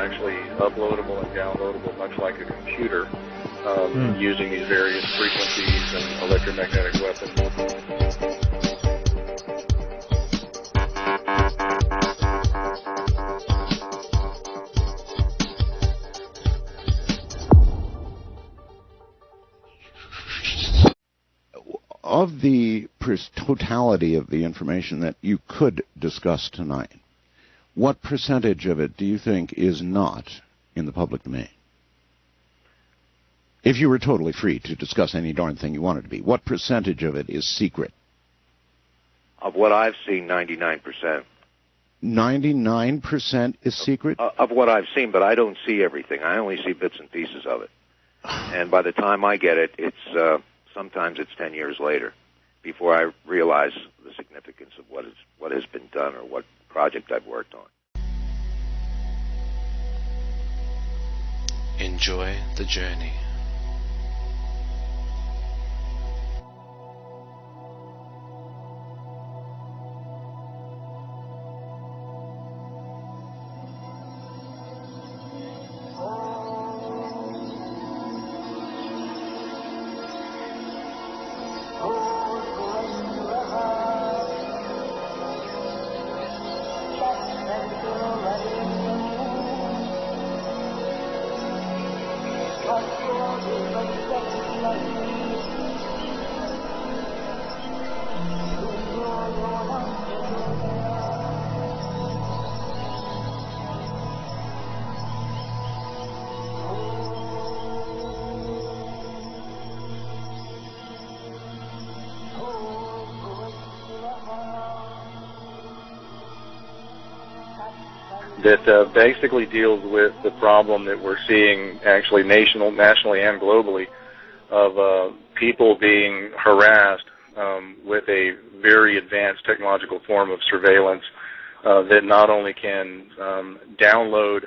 actually uploadable and downloadable, much like a computer, using these various frequencies and electromagnetic weapons. Of the totality of the information that you could discuss tonight, what percentage of it do you think is not in the public domain? If you were totally free to discuss any darn thing you wanted to be, what percentage of it is secret? Of what I've seen, 99%. 99% is secret? Of what I've seen, but I don't see everything. I only see bits and pieces of it. And by the time I get it, it's sometimes it's 10 years later before I realize the significance of what has been done or what project I've worked on. Enjoy the journey. That basically deals with the problem that we're seeing actually nationally and globally of people being harassed with a very advanced technological form of surveillance that not only can download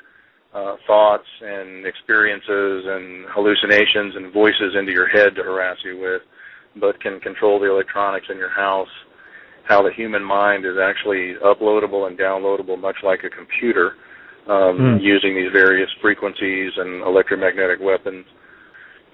thoughts and experiences and hallucinations and voices into your head to harass you with, but can control the electronics in your house, how the human mind is actually uploadable and downloadable much like a computer using these various frequencies and electromagnetic weapons.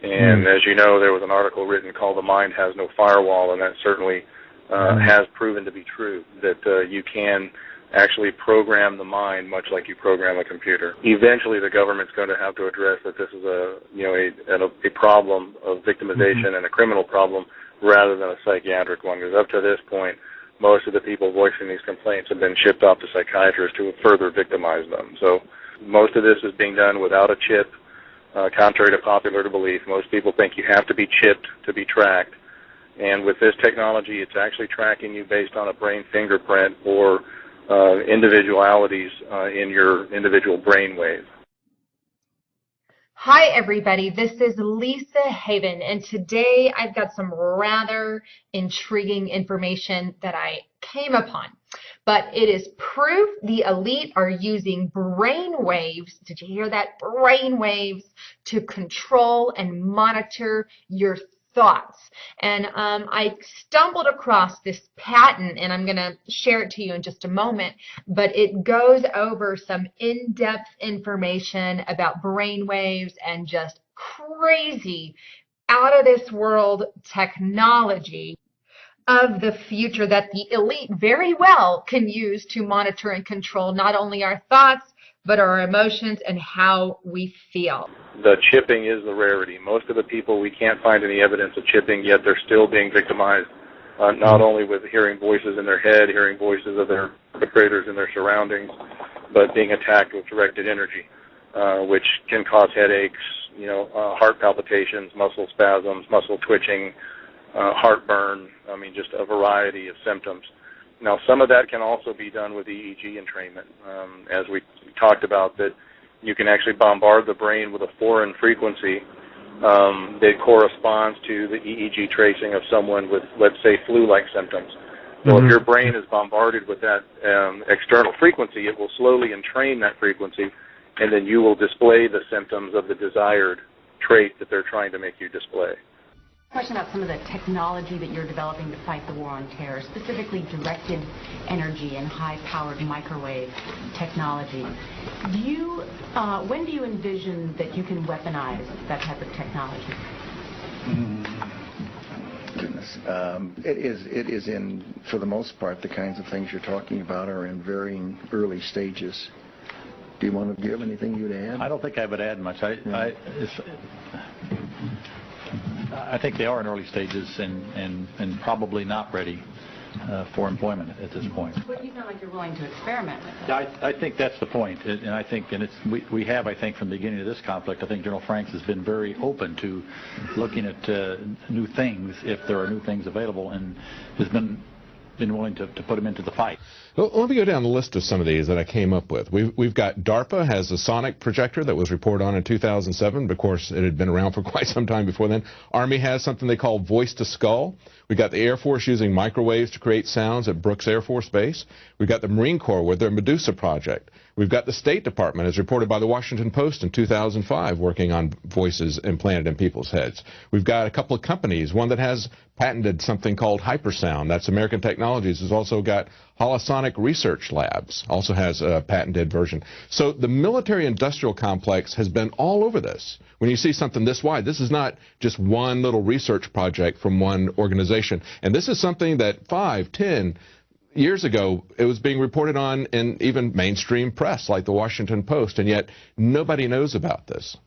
And as you know, there was an article written called "The Mind Has No Firewall," and that certainly has proven to be true, that you can actually program the mind much like you program a computer. Eventually the government's going to have to address that this is a problem of victimization and a criminal problem rather than a psychiatric one, because up to this point, most of the people voicing these complaints have been shipped off to psychiatrists who further victimize them. So most of this is being done without a chip, contrary to popular belief. Most people think you have to be chipped to be tracked. And with this technology, it's actually tracking you based on a brain fingerprint or individualities in your individual brain wave. Hi everybody, this is Lisa Haven, and today I've got some rather intriguing information that I came upon. But it is proof the elite are using brain waves, did you hear that? Brain waves to control and monitor your thoughts. And I stumbled across this patent, and I'm going to share it to you in just a moment, but it goes over some in-depth information about brain waves and just crazy, out-of-this-world technology of the future that the elite very well can use to monitor and control not only our thoughts, but our emotions and how we feel. The chipping is the rarity. Most of the people, we can't find any evidence of chipping, yet they're still being victimized, not only with hearing voices in their head, hearing voices of their perpetrators in their surroundings, but being attacked with directed energy, which can cause headaches, heart palpitations, muscle spasms, muscle twitching, heartburn, just a variety of symptoms. Now, some of that can also be done with EEG entrainment. As we talked about, that you can actually bombard the brain with a foreign frequency that corresponds to the EEG tracing of someone with, let's say, flu-like symptoms. So if your brain is bombarded with that external frequency, it will slowly entrain that frequency, and then you will display the symptoms of the desired trait that they're trying to make you display. Question about some of the technology that you're developing to fight the war on terror, specifically directed energy and high-powered microwave technology. When do you envision that you can weaponize that type of technology? Goodness. It is in, for the most part, the kinds of things you're talking about are in varying early stages. Do you want to give anything you'd add? I don't think I would add much. I think they are in early stages and probably not ready for employment at this point. But you sound like you're willing to experiment with it. I think that's the point, and I think, we have, I think, from the beginning of this conflict, I think General Franks has been very open to looking at new things if there are new things available, and has been willing to put them into the fight. Well, let me go down the list of some of these that I came up with. We've got DARPA has a sonic projector that was reported on in 2007. But of course, it had been around for quite some time before then. Army has something they call voice to skull. We've got the Air Force using microwaves to create sounds at Brooks Air Force Base. We've got the Marine Corps with their Medusa project. We've got the State Department, as reported by the Washington Post in 2005, working on voices implanted in people's heads. We've got a couple of companies, one that has patented something called hypersound. That's American Technologies. Has also got Holosonic Research Labs, also has a patented version. So the military-industrial complex has been all over this. When you see something this wide, this is not just one little research project from one organization. And this is something that 5, 10 years ago, it was being reported on in even mainstream press like the Washington Post, and yet nobody knows about this.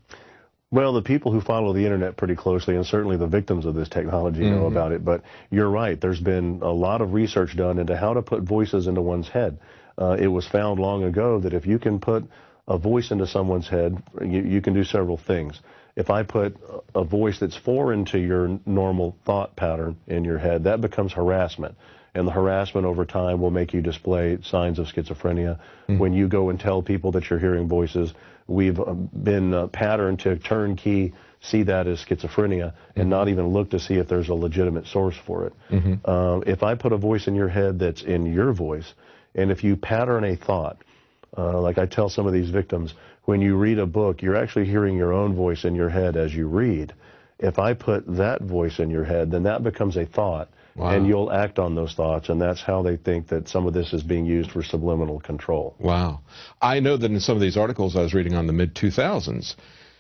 Well, the people who follow the internet pretty closely, and certainly the victims of this technology, know about it. But you're right. There's been a lot of research done into how to put voices into one's head. It was found long ago that if you can put a voice into someone's head, you can do several things. If I put a voice that's foreign to your normal thought pattern in your head, that becomes harassment. And the harassment over time will make you display signs of schizophrenia. When you go and tell people that you're hearing voices, we've been patterned to turnkey see that as schizophrenia and not even look to see if there's a legitimate source for it. If I put a voice in your head that's in your voice, and if you pattern a thought, like I tell some of these victims, when you read a book, you're actually hearing your own voice in your head as you read. If I put that voice in your head, then that becomes a thought. Wow. And you'll act on those thoughts, and that's how they think that some of this is being used for subliminal control. Wow. I know that in some of these articles I was reading on the mid-2000s,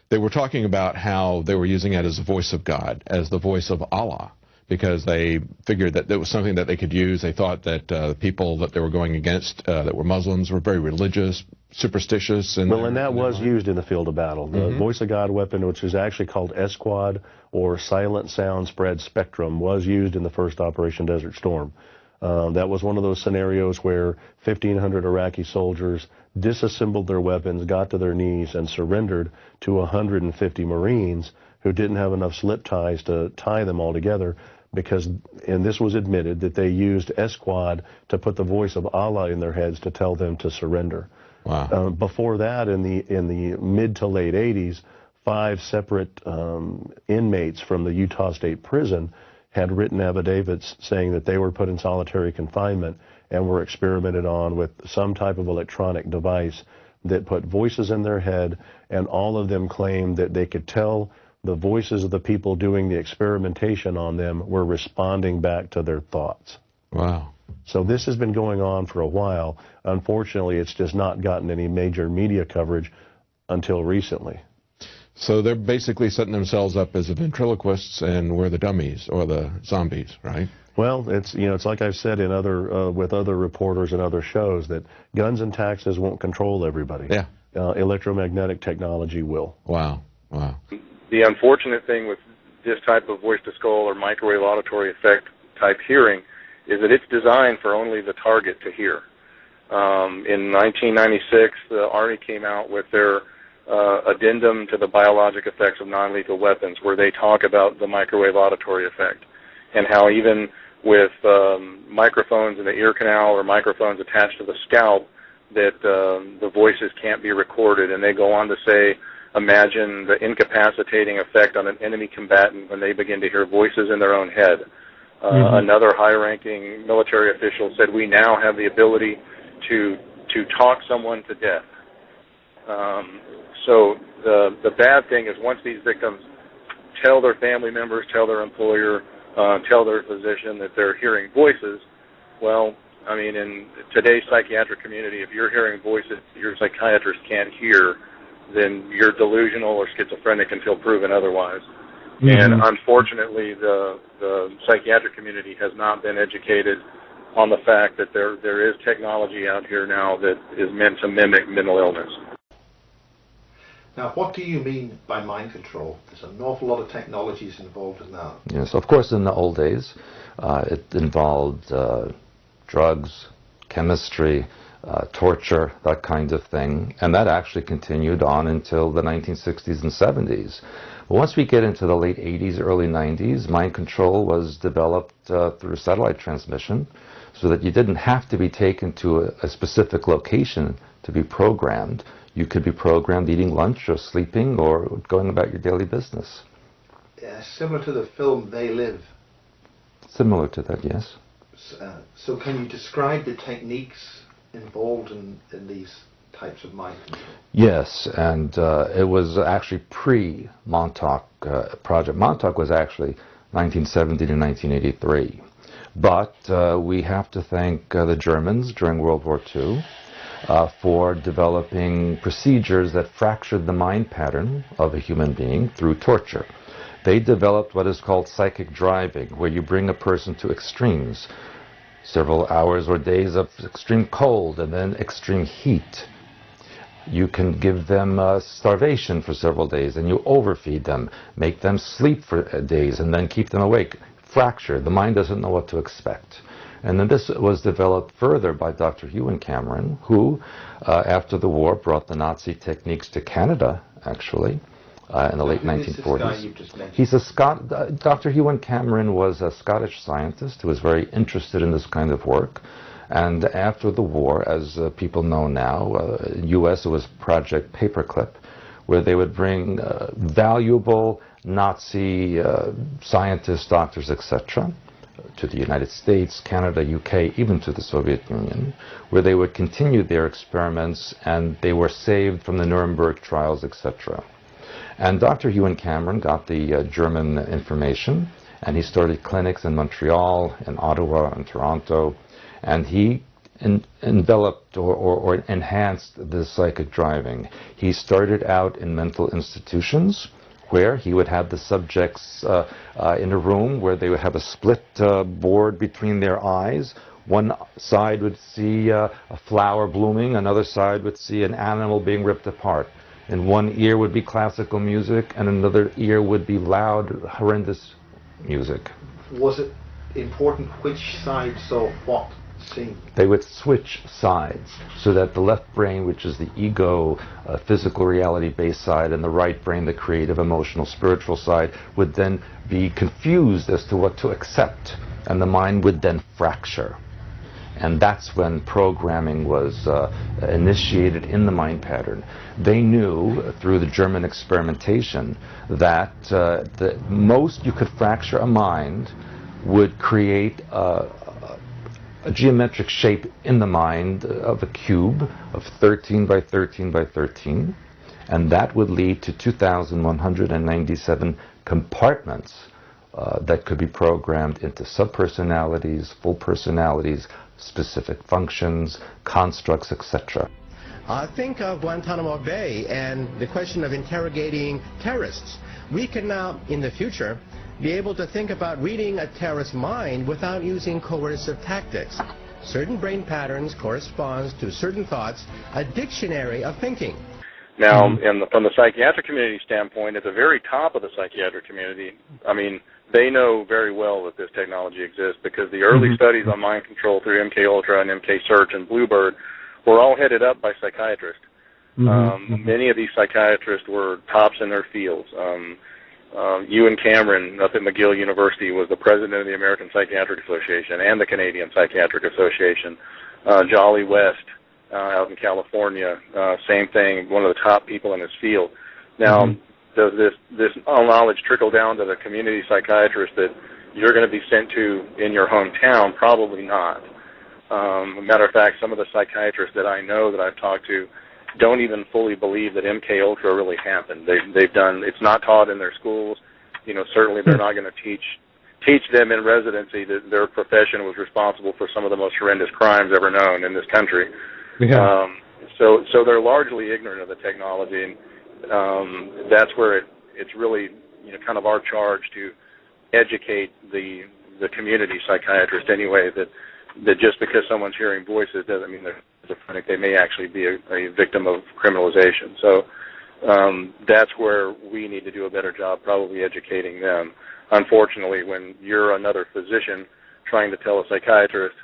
they were talking about how they were using it as the voice of God, as the voice of Allah, because they figured that there was something that they could use. They thought that people that they were going against that were Muslims were very religious, superstitious. And that was used in the field of battle. The voice of God weapon, which is actually called SQUAD, or Silent Sound Spread Spectrum, was used in the first Operation Desert Storm. That was one of those scenarios where 1,500 Iraqi soldiers disassembled their weapons, got to their knees, and surrendered to 150 Marines who didn't have enough slip ties to tie them all together, because, and this was admitted, that they used SQUAD to put the voice of Allah in their heads to tell them to surrender. Wow. Before that, in the mid to late 80s, 5 separate inmates from the Utah State Prison had written affidavits saying that they were put in solitary confinement and were experimented on with some type of electronic device that put voices in their head, and all of them claimed that they could tell the voices of the people doing the experimentation on them were responding back to their thoughts. Wow. So this has been going on for a while. Unfortunately, it's just not gotten any major media coverage until recently. So they're basically setting themselves up as the ventriloquists, and we're the dummies or the zombies, right? Well, it's like I've said in with other reporters and other shows, that guns and taxes won't control everybody. Yeah. Electromagnetic technology will. Wow. Wow. The unfortunate thing with this type of voice to skull or microwave auditory effect type hearing is that it's designed for only the target to hear. In 1996, the Army came out with their addendum to the biologic effects of non-lethal weapons, where they talk about the microwave auditory effect and how even with microphones in the ear canal or microphones attached to the scalp, that the voices can't be recorded. And they go on to say, imagine the incapacitating effect on an enemy combatant when they begin to hear voices in their own head. Another high-ranking military official said, we now have the ability to talk someone to death. So the bad thing is, once these victims tell their family members, tell their employer, tell their physician that they're hearing voices. Well, I mean, in today's psychiatric community, if you're hearing voices your psychiatrist can't hear, then you're delusional or schizophrenic until proven otherwise. Mm-hmm. And unfortunately, the psychiatric community has not been educated on the fact that there is technology out here now that is meant to mimic mental illness. Now, what do you mean by mind control? There's an awful lot of technologies involved in that. Yes, of course, in the old days, it involved drugs, chemistry, torture, that kind of thing, and that actually continued on until the 1960s and 70s. But once we get into the late 80s, early 90s, mind control was developed through satellite transmission, so that you didn't have to be taken to a specific location to be programmed. You could be programmed eating lunch or sleeping or going about your daily business. Similar to the film They Live. Similar to that, yes. So can you describe the techniques involved in these types of mind control? Yes, and it was actually pre-Montauk project. Montauk was actually 1970 to 1983. But we have to thank the Germans during World War II for developing procedures that fractured the mind pattern of a human being through torture. They developed what is called psychic driving, where you bring a person to extremes, several hours or days of extreme cold and then extreme heat. You can give them starvation for several days and you overfeed them, make them sleep for days and then keep them awake. Fracture. The mind doesn't know what to expect. And then this was developed further by Dr. Ewan Cameron, who, after the war, brought the Nazi techniques to Canada, actually, in the late 1940s. He's a Dr. Ewan Cameron was a Scottish scientist who was very interested in this kind of work. And after the war, as people know now, in the U.S. it was Project Paperclip, where they would bring valuable Nazi scientists, doctors, etc., to the United States, Canada, UK, even to the Soviet Union, where they would continue their experiments, and they were saved from the Nuremberg trials, etc. And Dr. Ewan Cameron got the German information, and he started clinics in Montreal, in Ottawa, and Toronto, and he enveloped or enhanced the psychic driving. He started out in mental institutions, where he would have the subjects in a room where they would have a split board between their eyes. One side would see a flower blooming, another side would see an animal being ripped apart. In one ear would be classical music, and another ear would be loud, horrendous music. Was it important which side saw what scene? They would switch sides, so that the left brain, which is the ego, physical reality-based side, and the right brain, the creative, emotional, spiritual side, would then be confused as to what to accept, and the mind would then fracture. And that's when programming was initiated in the mind pattern. They knew, through the German experimentation, that the most you could fracture a mind would create a geometric shape in the mind of a cube of 13 by 13 by 13, and that would lead to 2,197 compartments that could be programmed into subpersonalities, full personalities, specific functions, constructs, etc. Think of Guantanamo Bay and the question of interrogating terrorists. We can now, in the future, be able to think about reading a terrorist's mind without using coercive tactics. Certain brain patterns correspond to certain thoughts, a dictionary of thinking. Now, from the psychiatric community standpoint, at the very top of the psychiatric community, I mean, they know very well that this technology exists, because the early studies on mind control through MKUltra and MKSearch and Bluebird were all headed up by psychiatrists. Many of these psychiatrists were tops in their fields. Ewan Cameron up at McGill University was the president of the American Psychiatric Association and the Canadian Psychiatric Association. Jolly West out in California, same thing, one of the top people in his field. Now, does this knowledge trickle down to the community psychiatrist that you're going to be sent to in your hometown? Probably not. Matter of fact, some of the psychiatrists that I know that I've talked to don't even fully believe that MKUltra really happened. They've done, it's not taught in their schools. certainly they're not going to teach them in residency that their profession was responsible for some of the most horrendous crimes ever known in this country. Yeah. So they're largely ignorant of the technology, and that's where it's really kind of our charge to educate the community psychiatrist anyway, that just because someone's hearing voices doesn't mean they're schizophrenic. They may actually be a victim of criminalization. So that's where we need to do a better job, probably educating them. Unfortunately, when you're another physician trying to tell a psychiatrist,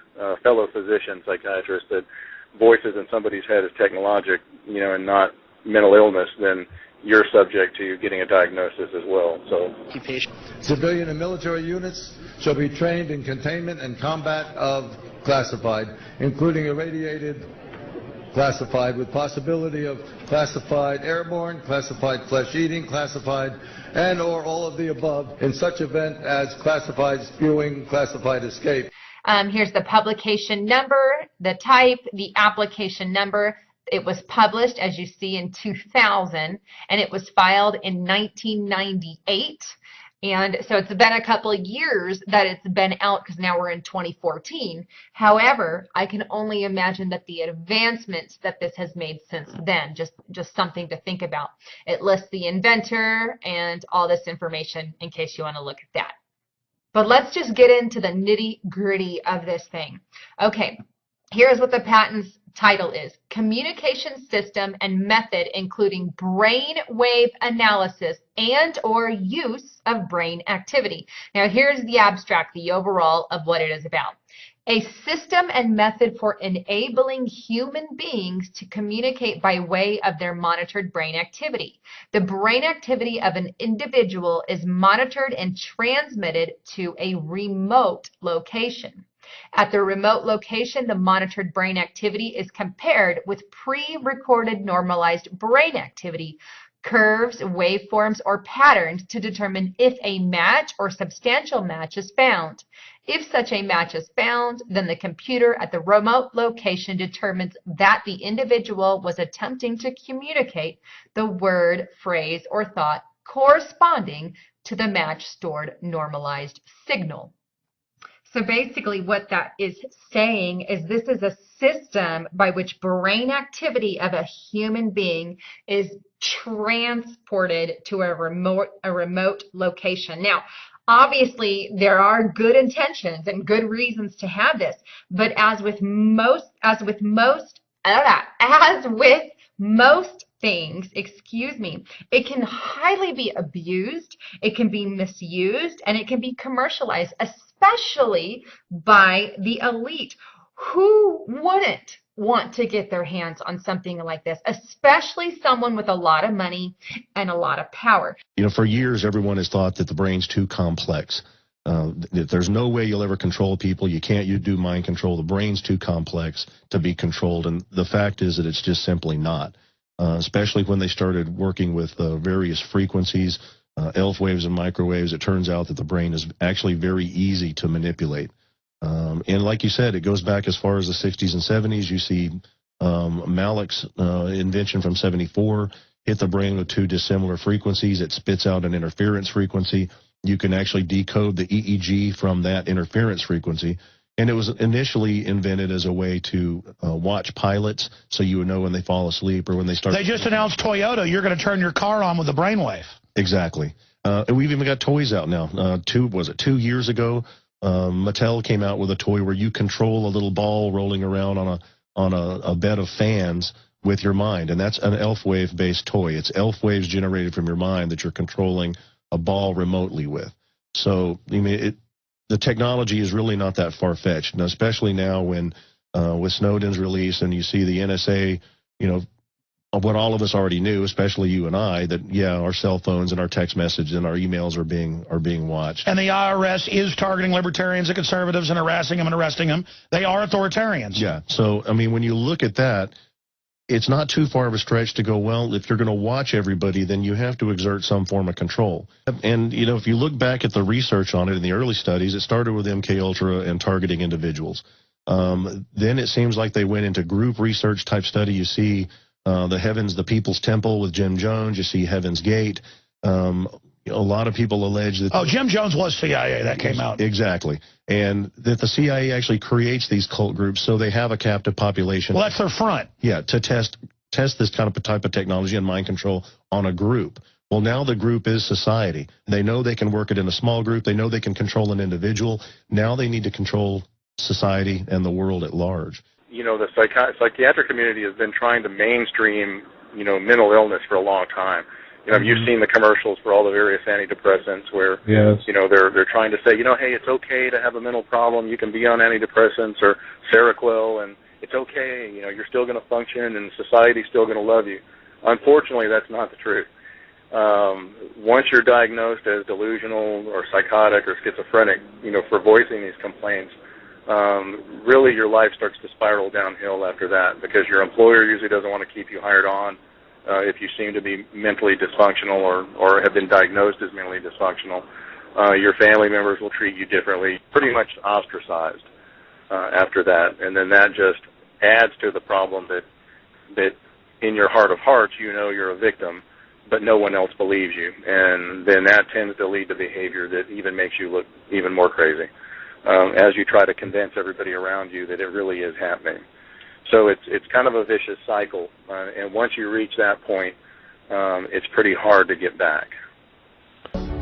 fellow physician psychiatrist, that voices in somebody's head is technologic, and not mental illness, then you're subject to getting a diagnosis as well. So, civilian and military units shall be trained in containment and combat of classified, including irradiated classified, with possibility of classified airborne, classified flesh-eating, classified, and or all of the above in such event as classified spewing, classified escape. Here's the publication number, the type, the application number. It was published, as you see, in 2000, and it was filed in 1998. And so it's been a couple of years that it's been out, because now we're in 2014. However, I can only imagine that the advancements that this has made since then, just something to think about. It lists the inventor and all this information in case you want to look at that. But let's just get into the nitty-gritty of this thing. Okay, here's what the patent's title is: Communication System and Method Including Brain Wave Analysis and or Use of Brain Activity. Now here's the abstract, the overall of what it is about. A system and method for enabling human beings to communicate by way of their monitored brain activity. The brain activity of an individual is monitored and transmitted to a remote location. At the remote location, the monitored brain activity is compared with pre-recorded normalized brain activity, curves, waveforms, or patterns to determine if a match or substantial match is found. If such a match is found, then the computer at the remote location determines that the individual was attempting to communicate the word, phrase, or thought corresponding to the match stored normalized signal. So basically what that is saying is this is a system by which brain activity of a human being is transported to a remote location. Now, obviously, there are good intentions and good reasons to have this, but as with most things, it can highly be abused, it can be misused, and it can be commercialized, especially by the elite. Who wouldn't want to get their hands on something like this, especially someone with a lot of money and a lot of power? For years, everyone has thought that the brain's too complex. That there's no way you'll ever control people. You do mind control. The brain's too complex to be controlled. And the fact is that it's just simply not. Especially when they started working with various frequencies, ELF waves and microwaves, it turns out that the brain is actually very easy to manipulate. And like you said, it goes back as far as the 60s and 70s. You see Malik's invention from 74 hit the brain with two dissimilar frequencies. It spits out an interference frequency. You can actually decode the EEG from that interference frequency. And it was initially invented as a way to watch pilots, so you would know when they fall asleep or when they start. They just announced Toyota, you're going to turn your car on with a brainwave. Exactly. And we've even got toys out now. 2 years ago, Mattel came out with a toy where you control a little ball rolling around on a bed of fans with your mind, and that's an ELF wave-based toy. It's ELF waves generated from your mind that you're controlling a ball remotely with. So, the technology is really not that far-fetched, and especially now when with Snowden's release and you see the NSA, what all of us already knew, especially you and I, that, our cell phones and our text messages and our emails are being watched. And the IRS is targeting libertarians and conservatives and harassing them and arresting them. They are authoritarians. Yeah. So, when you look at that, it's not too far of a stretch to go, well, if you're going to watch everybody, then you have to exert some form of control. And, if you look back at the research on it in the early studies, it started with MKUltra and targeting individuals. Then it seems like they went into group research type study. You see the People's Temple with Jim Jones. You see Heaven's Gate. a lot of people allege that... Oh, Jim Jones was CIA. That came out. Exactly. And that the CIA actually creates these cult groups so they have a captive population. Well, that's their front. Yeah, to test this type of technology and mind control on a group. Well, now the group is society. They know they can work it in a small group. They know they can control an individual. Now they need to control society and the world at large. You know, the psychiatric community has been trying to mainstream, mental illness for a long time. You've seen the commercials for all the various antidepressants where, they're trying to say, hey, it's okay to have a mental problem. You can be on antidepressants or Seroquel, and it's okay. You're still going to function, and society's still going to love you. Unfortunately, that's not the truth. Once you're diagnosed as delusional or psychotic or schizophrenic, for voicing these complaints, really your life starts to spiral downhill after that, because your employer usually doesn't want to keep you hired on if you seem to be mentally dysfunctional or have been diagnosed as mentally dysfunctional. Your family members will treat you differently, pretty much ostracized after that. And then that just adds to the problem that in your heart of hearts you're a victim, but no one else believes you. And then that tends to lead to behavior that even makes you look even more crazy as you try to convince everybody around you that it really is happening. So it's kind of a vicious cycle, and once you reach that point, it's pretty hard to get back.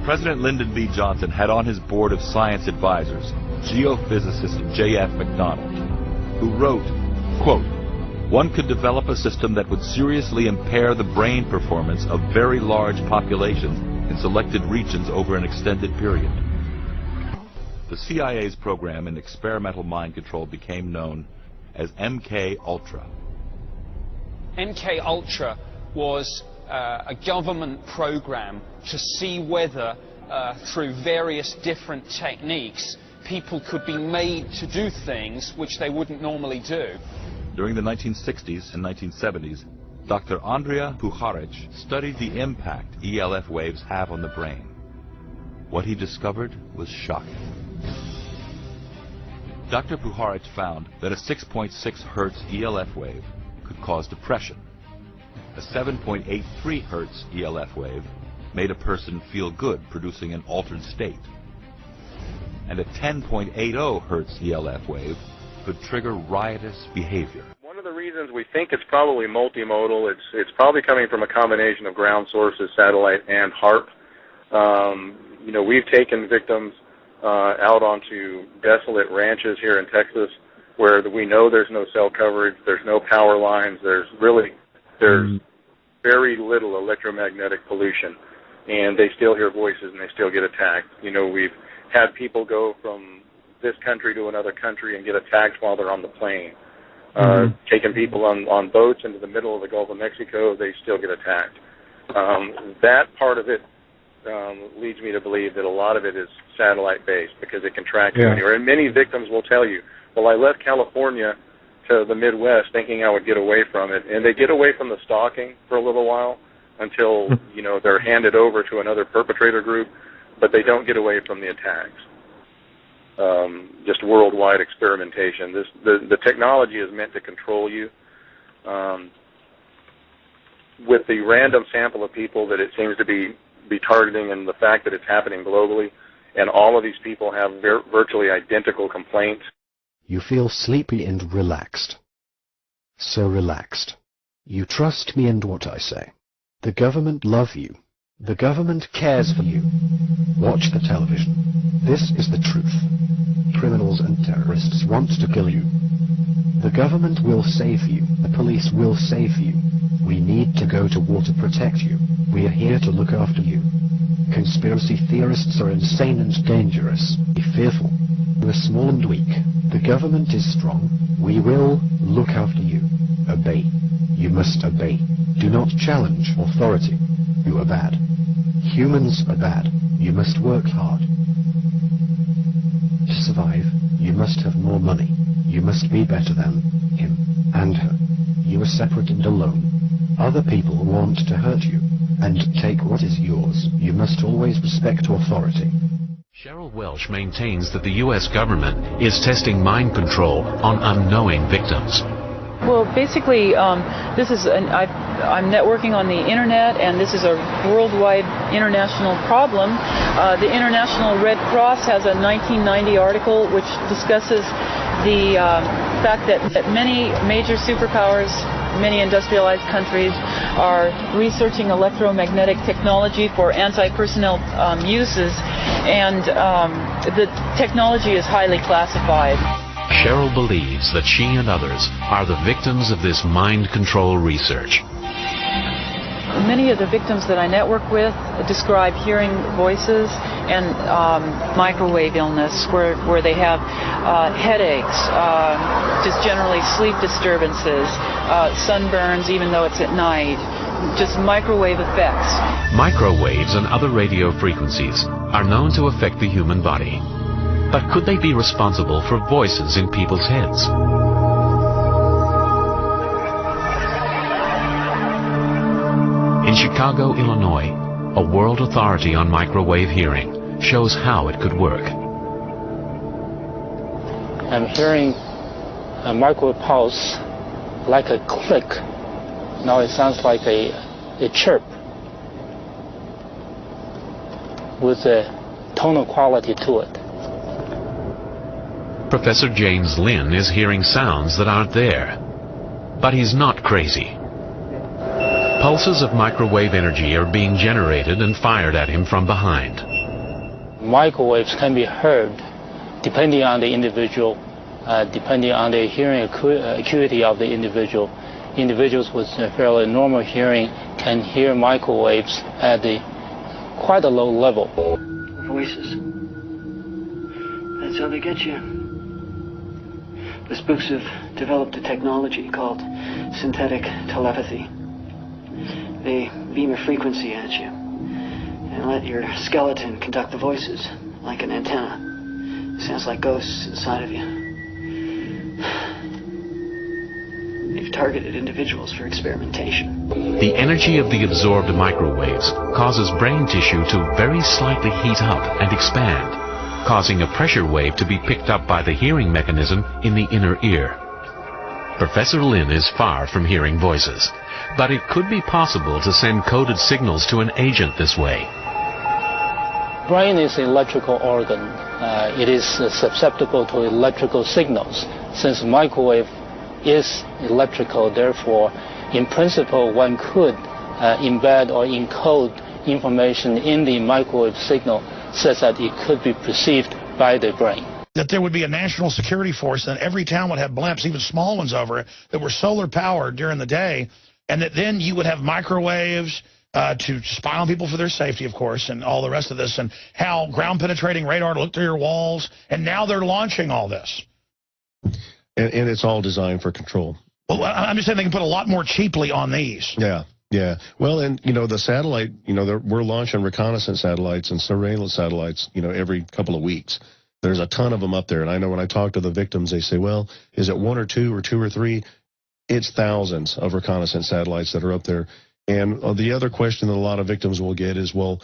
President Lyndon B. Johnson had on his board of science advisors geophysicist J.F. McDonald, who wrote, quote, "One could develop a system that would seriously impair the brain performance of very large populations in selected regions over an extended period." The CIA's program in experimental mind control became known as MK Ultra. MK Ultra was a government program to see whether through various different techniques people could be made to do things which they wouldn't normally do. During the 1960s and 1970s, Dr. Andrija Puharich studied the impact ELF waves have on the brain. What he discovered was shocking. Dr. Puharich found that a 6.6 Hertz ELF wave could cause depression. A 7.83 Hertz ELF wave made a person feel good, producing an altered state. And a 10.80 Hertz ELF wave could trigger riotous behavior. One of the reasons we think it's probably multimodal, it's probably coming from a combination of ground sources, satellite, and HAARP. We've taken victims out onto desolate ranches here in Texas where we know there's no cell coverage, there's no power lines, there's very little electromagnetic pollution, and they still hear voices and they still get attacked. We've had people go from this country to another country and get attacked while they're on the plane. Taking people on boats into the middle of the Gulf of Mexico, they still get attacked. That part of it leads me to believe that a lot of it is satellite-based because it can track you anywhere. And many victims will tell you, well, I left California to the Midwest thinking I would get away from it. And they get away from the stalking for a little while until, they're handed over to another perpetrator group, but they don't get away from the attacks. Just worldwide experimentation. The technology is meant to control you. With the random sample of people that it seems to be targeting and the fact that it's happening globally, and all of these people have virtually identical complaints. You feel sleepy and relaxed. So relaxed. You trust me and what I say. The government love you. The government cares for you. Watch the television. This is the truth. Criminals and terrorists want to kill you. The government will save you. The police will save you. We need to go to war to protect you. We are here to look after you. Conspiracy theorists are insane and dangerous. Be fearful. We're small and weak. The government is strong. We will look after you. Obey. You must obey. Do not challenge authority. You are bad. Humans are bad. You must work hard. To survive, you must have more money. You must be better than him and her. You are separate and alone. Other people want to hurt you and take what is yours. You must always respect authority. Cheryl Welsh maintains that the U.S. government is testing mind control on unknowing victims. Well, basically, this is I'm networking on the internet, and this is a worldwide international problem. The International Red Cross has a 1990 article which discusses the fact that many major superpowers, many industrialized countries, are researching electromagnetic technology for anti-personnel uses, and the technology is highly classified. Cheryl believes that she and others are the victims of this mind control research. Many of the victims that I network with describe hearing voices and microwave illness, where they have headaches, just generally sleep disturbances, sunburns even though it's at night, just microwave effects. Microwaves and other radio frequencies are known to affect the human body. But could they be responsible for voices in people's heads? In Chicago, Illinois, a world authority on microwave hearing shows how it could work. I'm hearing a microwave pulse like a click. Now it sounds like a chirp with a tonal quality to it. Professor James Lynn is hearing sounds that aren't there. But he's not crazy. Pulses of microwave energy are being generated and fired at him from behind. Microwaves can be heard depending on the individual, depending on the hearing acuity of the individual. Individuals with a fairly normal hearing can hear microwaves at quite a low level. Voices. That's how they get you. The spooks have developed a technology called synthetic telepathy. They beam a frequency at you and let your skeleton conduct the voices like an antenna. Sounds like ghosts inside of you. They've targeted individuals for experimentation. The energy of the absorbed microwaves causes brain tissue to very slightly heat up and expand, causing a pressure wave to be picked up by the hearing mechanism in the inner ear. Professor Lynn is far from hearing voices, but it could be possible to send coded signals to an agent this way. Brain is an electrical organ. It is susceptible to electrical signals. Since microwave is electrical, therefore, in principle, one could embed or encode information in the microwave signal such that it could be perceived by the brain. That there would be a national security force, and every town would have blimps, even small ones over it, that were solar powered during the day, and that then you would have microwaves to spy on people for their safety, of course, and all the rest of this, and how ground-penetrating radar to look through your walls, and now they're launching all this. And it's all designed for control. Well, I'm just saying they can put a lot more cheaply on these. Yeah. Yeah. Well, and, the satellite, we're launching reconnaissance satellites and surveillance satellites, every couple of weeks. There's a ton of them up there. And I know when I talk to the victims, they say, well, is it one or two or three? It's thousands of reconnaissance satellites that are up there. And the other question that a lot of victims will get is, well,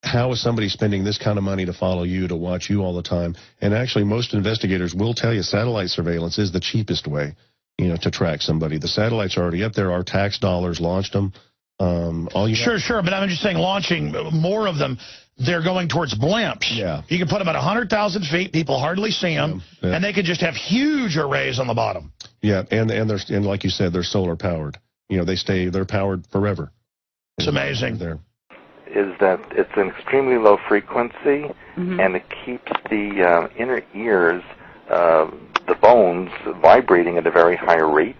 how is somebody spending this kind of money to follow you, to watch you all the time? And actually, most investigators will tell you satellite surveillance is the cheapest way, to track somebody. The satellites are already up there. Our tax dollars launched them. Sure, but I'm just saying launching more of them, they're going towards blimps. Yeah. You can put them at 100,000 feet, people hardly see them, and they could just have huge arrays on the bottom. Yeah, and like you said, they're solar powered. They're powered forever. It's amazing. There is that it's an extremely low frequency, and it keeps the inner ears, the bones, vibrating at a very high rate,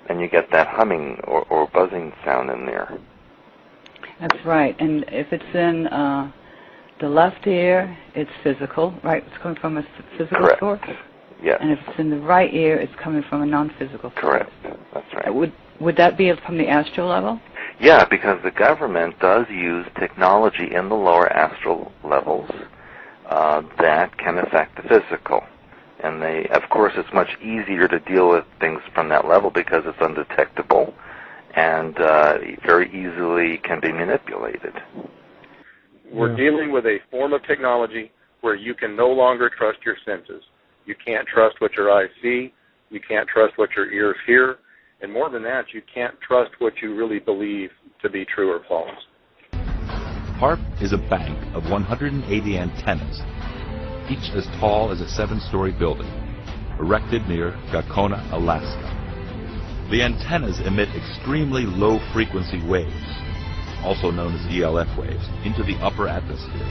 and you get that humming or buzzing sound in there. That's right. And if it's in the left ear, it's physical, right? It's coming from a physical source. Yes. And if it's in the right ear, it's coming from a non-physical source. Correct. That's right. Would that be from the astral level? Yeah, because the government does use technology in the lower astral levels that can affect the physical. And of course, it's much easier to deal with things from that level because it's undetectable and very easily can be manipulated. We're dealing with a form of technology where you can no longer trust your senses. You can't trust what your eyes see. You can't trust what your ears hear. And more than that, you can't trust what you really believe to be true or false. HAARP is a bank of 180 antennas, each as tall as a 7-story building, erected near Gakona, Alaska. The antennas emit extremely low-frequency waves, also known as ELF waves, into the upper atmosphere.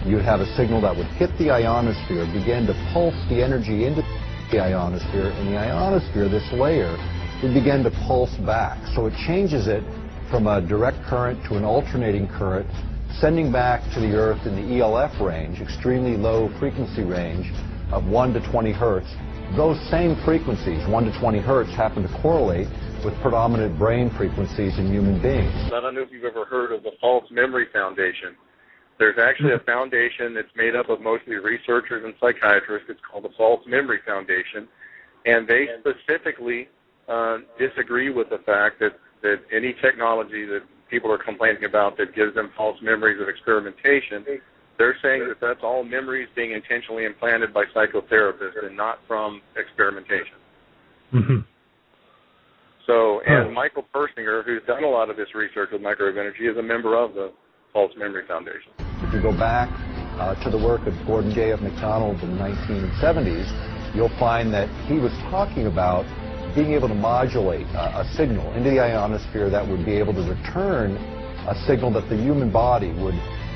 You'd have a signal that would hit the ionosphere, begin to pulse the energy into the ionosphere, and the ionosphere, this layer, would begin to pulse back. So it changes it from a direct current to an alternating current, sending back to the Earth in the ELF range, extremely low frequency range of 1 to 20 hertz. Those same frequencies, 1 to 20 hertz, happen to correlate with predominant brain frequencies in human beings. I don't know if you've ever heard of the False Memory Foundation. There's actually a foundation that's made up of mostly researchers and psychiatrists. It's called the False Memory Foundation. And they specifically disagree with the fact that any technology that people are complaining about that gives them false memories of experimentation, they're saying that that's all memories being intentionally implanted by psychotherapists and not from experimentation. Mm-hmm. So, and Michael Persinger, who's done a lot of this research with microwave energy, is a member of the False Memory Foundation. If you go back to the work of Gordon J.F. MacDonald in the 1970s, you'll find that he was talking about being able to modulate a signal into the ionosphere that would be able to return a signal that the human body would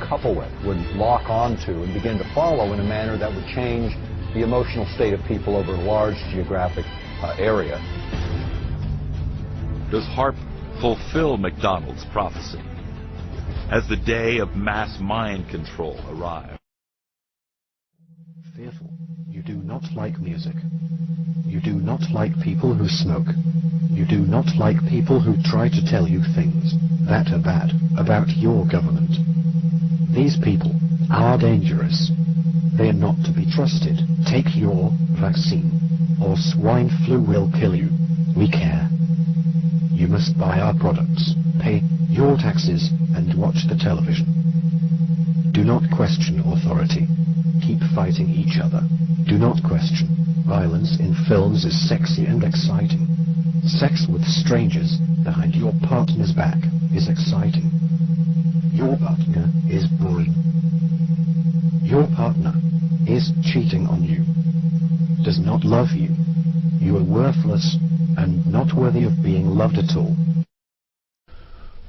couple with, would lock onto, and begin to follow in a manner that would change the emotional state of people over a large geographic area. Does HAARP fulfill MacDonald's prophecy? Has the day of mass mind control arrived? Fearful. You do not like music. You do not like people who smoke. You do not like people who try to tell you things that are bad about your government. These people are dangerous. They are not to be trusted. Take your vaccine, or swine flu will kill you. We care. You must buy our products, pay your taxes, and watch the television. Do not question authority. Keep fighting each other. Do not question. Violence in films is sexy and exciting. Sex with strangers behind your partner's back is exciting. Your partner is boring. Your partner is cheating on you, does not love you. You are worthless and not worthy of being loved at all.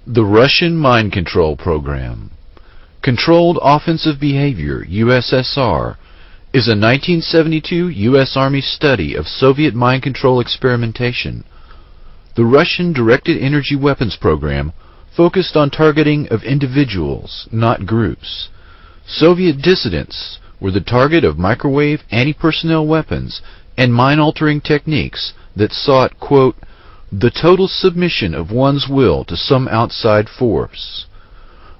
The Russian Mind Control Program, Controlled Offensive Behavior, USSR, is a 1972 U.S. Army study of Soviet mind control experimentation. The Russian Directed Energy Weapons Program focused on targeting of individuals, not groups. Soviet dissidents were the target of microwave anti-personnel weapons and mind-altering techniques that sought, quote, the total submission of one's will to some outside force.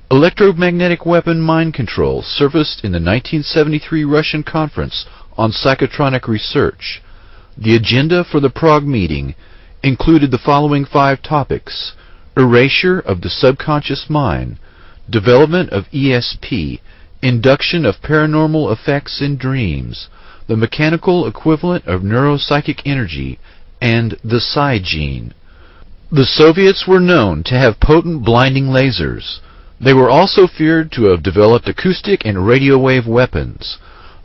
Electromagnetic weapon mind control surfaced in the 1973 Russian Conference on Psychotronic Research. The agenda for the Prague meeting included the following 5 topics: erasure of the subconscious mind, development of ESP, induction of paranormal effects in dreams, the mechanical equivalent of neuropsychic energy, and the psi gene. The Soviets were known to have potent blinding lasers. They were also feared to have developed acoustic and radio wave weapons.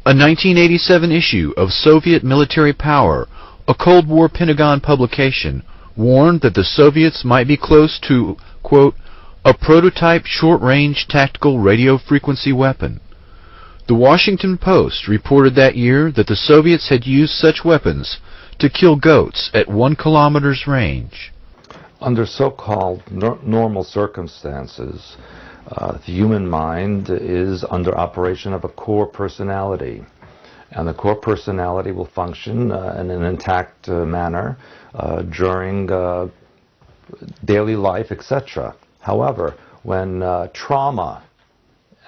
A 1987 issue of Soviet Military Power, a Cold War Pentagon publication, warned that the Soviets might be close to, quote, a prototype short-range tactical radio frequency weapon. The Washington Post reported that year that the Soviets had used such weapons to kill goats at 1 kilometer's range. Under so-called normal circumstances, the human mind is under operation of a core personality. And the core personality will function in an intact manner during daily life, etc. However, when trauma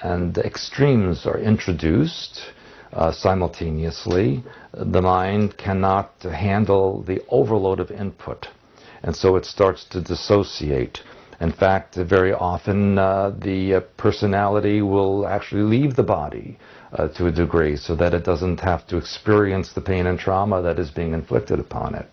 and extremes are introduced simultaneously, the mind cannot handle the overload of input, and so it starts to dissociate. In fact, very often the personality will actually leave the body to a degree so that it doesn't have to experience the pain and trauma that is being inflicted upon it.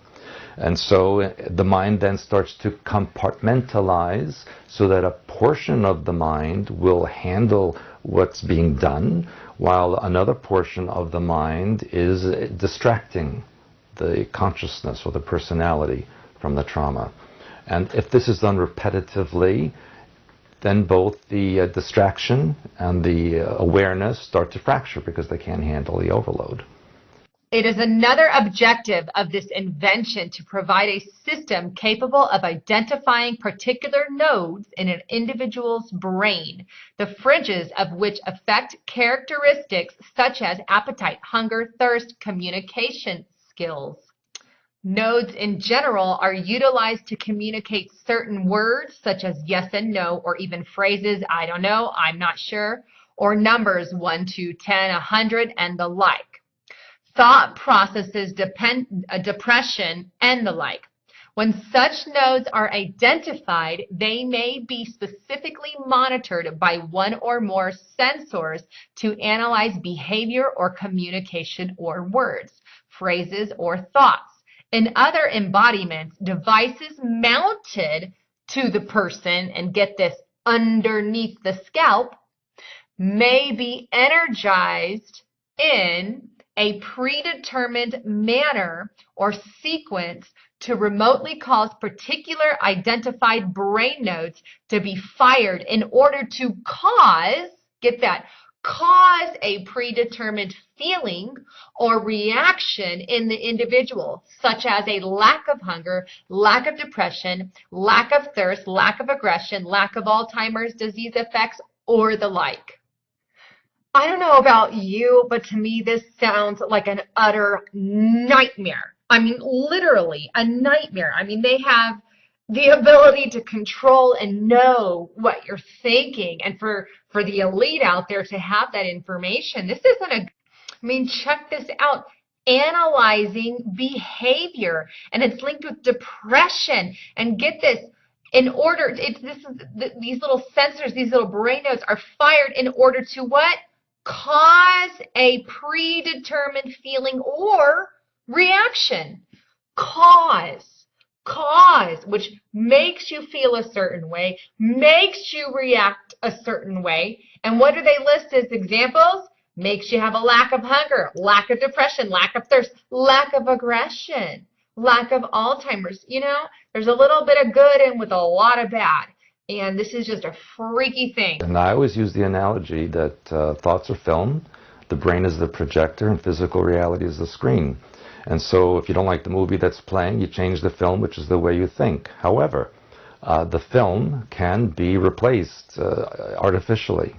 And so the mind then starts to compartmentalize so that a portion of the mind will handle what's being done, while another portion of the mind is distracting the consciousness or the personality from the trauma. And if this is done repetitively, then both the distraction and the awareness start to fracture because they can't handle the overload. It is another objective of this invention to provide a system capable of identifying particular nodes in an individual's brain, the fringes of which affect characteristics such as appetite, hunger, thirst, communication skills. Nodes in general are utilized to communicate certain words such as yes and no, or even phrases, I don't know, I'm not sure, or numbers 1 to 10, 100, and the like. Thought processes, depression, and the like. When such nodes are identified, they may be specifically monitored by one or more sensors to analyze behavior or communication or words, phrases, or thoughts. In other embodiments, devices mounted to the person, and get this, underneath the scalp, may be energized in a predetermined manner or sequence to remotely cause particular identified brain nodes to be fired in order to cause, get that, cause a predetermined feeling or reaction in the individual, such as a lack of hunger, lack of depression, lack of thirst, lack of aggression, lack of Alzheimer's disease effects, or the like. I don't know about you, but to me this sounds like an utter nightmare. I mean, literally a nightmare. I mean, they have the ability to control and know what you're thinking, and for the elite out there to have that information. This isn't a, I mean, check this out. Analyzing behavior, and it's linked with depression. And get this, in order, these little sensors, these little brain nodes are fired in order to what? Cause a predetermined feeling or reaction. Cause, which makes you feel a certain way, makes you react a certain way. And what do they list as examples? Makes you have a lack of hunger, lack of depression, lack of thirst, lack of aggression, lack of Alzheimer's. You know, there's a little bit of good in with a lot of bad. And this is just a freaky thing. And I always use the analogy that thoughts are film, the brain is the projector, and physical reality is the screen. And so if you don't like the movie that's playing, you change the film, which is the way you think. However, the film can be replaced artificially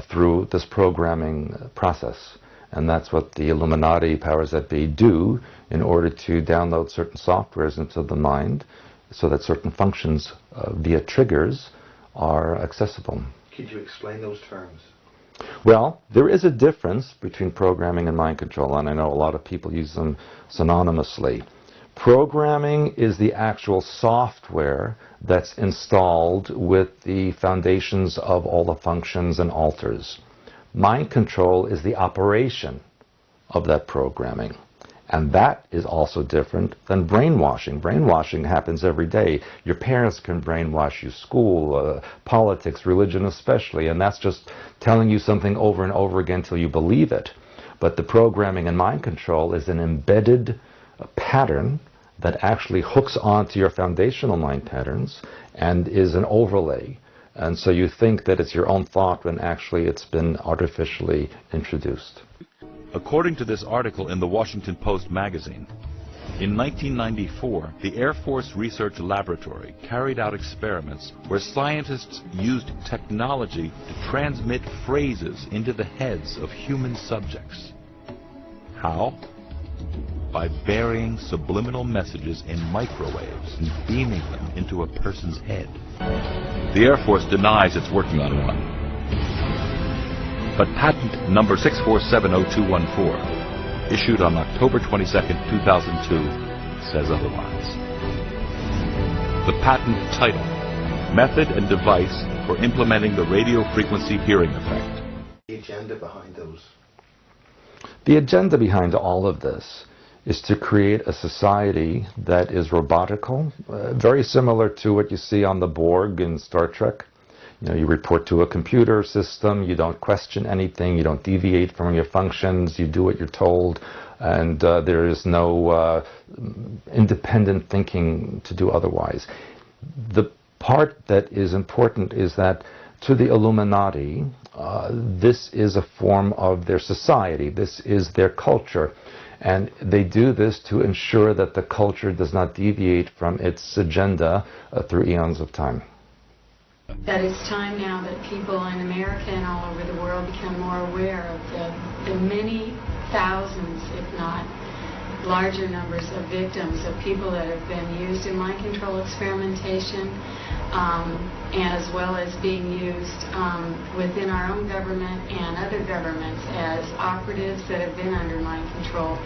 through this programming process. And that's what the Illuminati powers that be do in order to download certain softwares into the mind so that certain functions via triggers are accessible. Could you explain those terms? Well, there is a difference between programming and mind control, and I know a lot of people use them synonymously. Programming is the actual software that's installed with the foundations of all the functions and alters. Mind control is the operation of that programming. And that is also different than brainwashing. Brainwashing happens every day. Your parents can brainwash you, school, politics, religion especially, and that's just telling you something over and over again till you believe it. But the programming and mind control is an embedded pattern that actually hooks onto your foundational mind patterns and is an overlay. And so you think that it's your own thought when actually it's been artificially introduced. According to this article in the Washington Post magazine, in 1994, the Air Force Research Laboratory carried out experiments where scientists used technology to transmit phrases into the heads of human subjects. How? By burying subliminal messages in microwaves and beaming them into a person's head. The Air Force denies it's working on one. But patent number 6470214, issued on October 22, 2002, says otherwise. The patent title, Method and Device for Implementing the Radio Frequency Hearing Effect. The agenda behind those? The agenda behind all of this is to create a society that is robotical, very similar to what you see on the Borg in Star Trek. You know, you report to a computer system, you don't question anything, you don't deviate from your functions, you do what you're told, and there is no independent thinking to do otherwise. The part that is important is that to the Illuminati, this is a form of their society, this is their culture, and they do this to ensure that the culture does not deviate from its agenda through eons of time. That it's time now that people in America and all over the world become more aware of the many thousands, if not larger numbers of victims of people that have been used in mind control experimentation, and as well as being used within our own government and other governments as operatives that have been under mind control,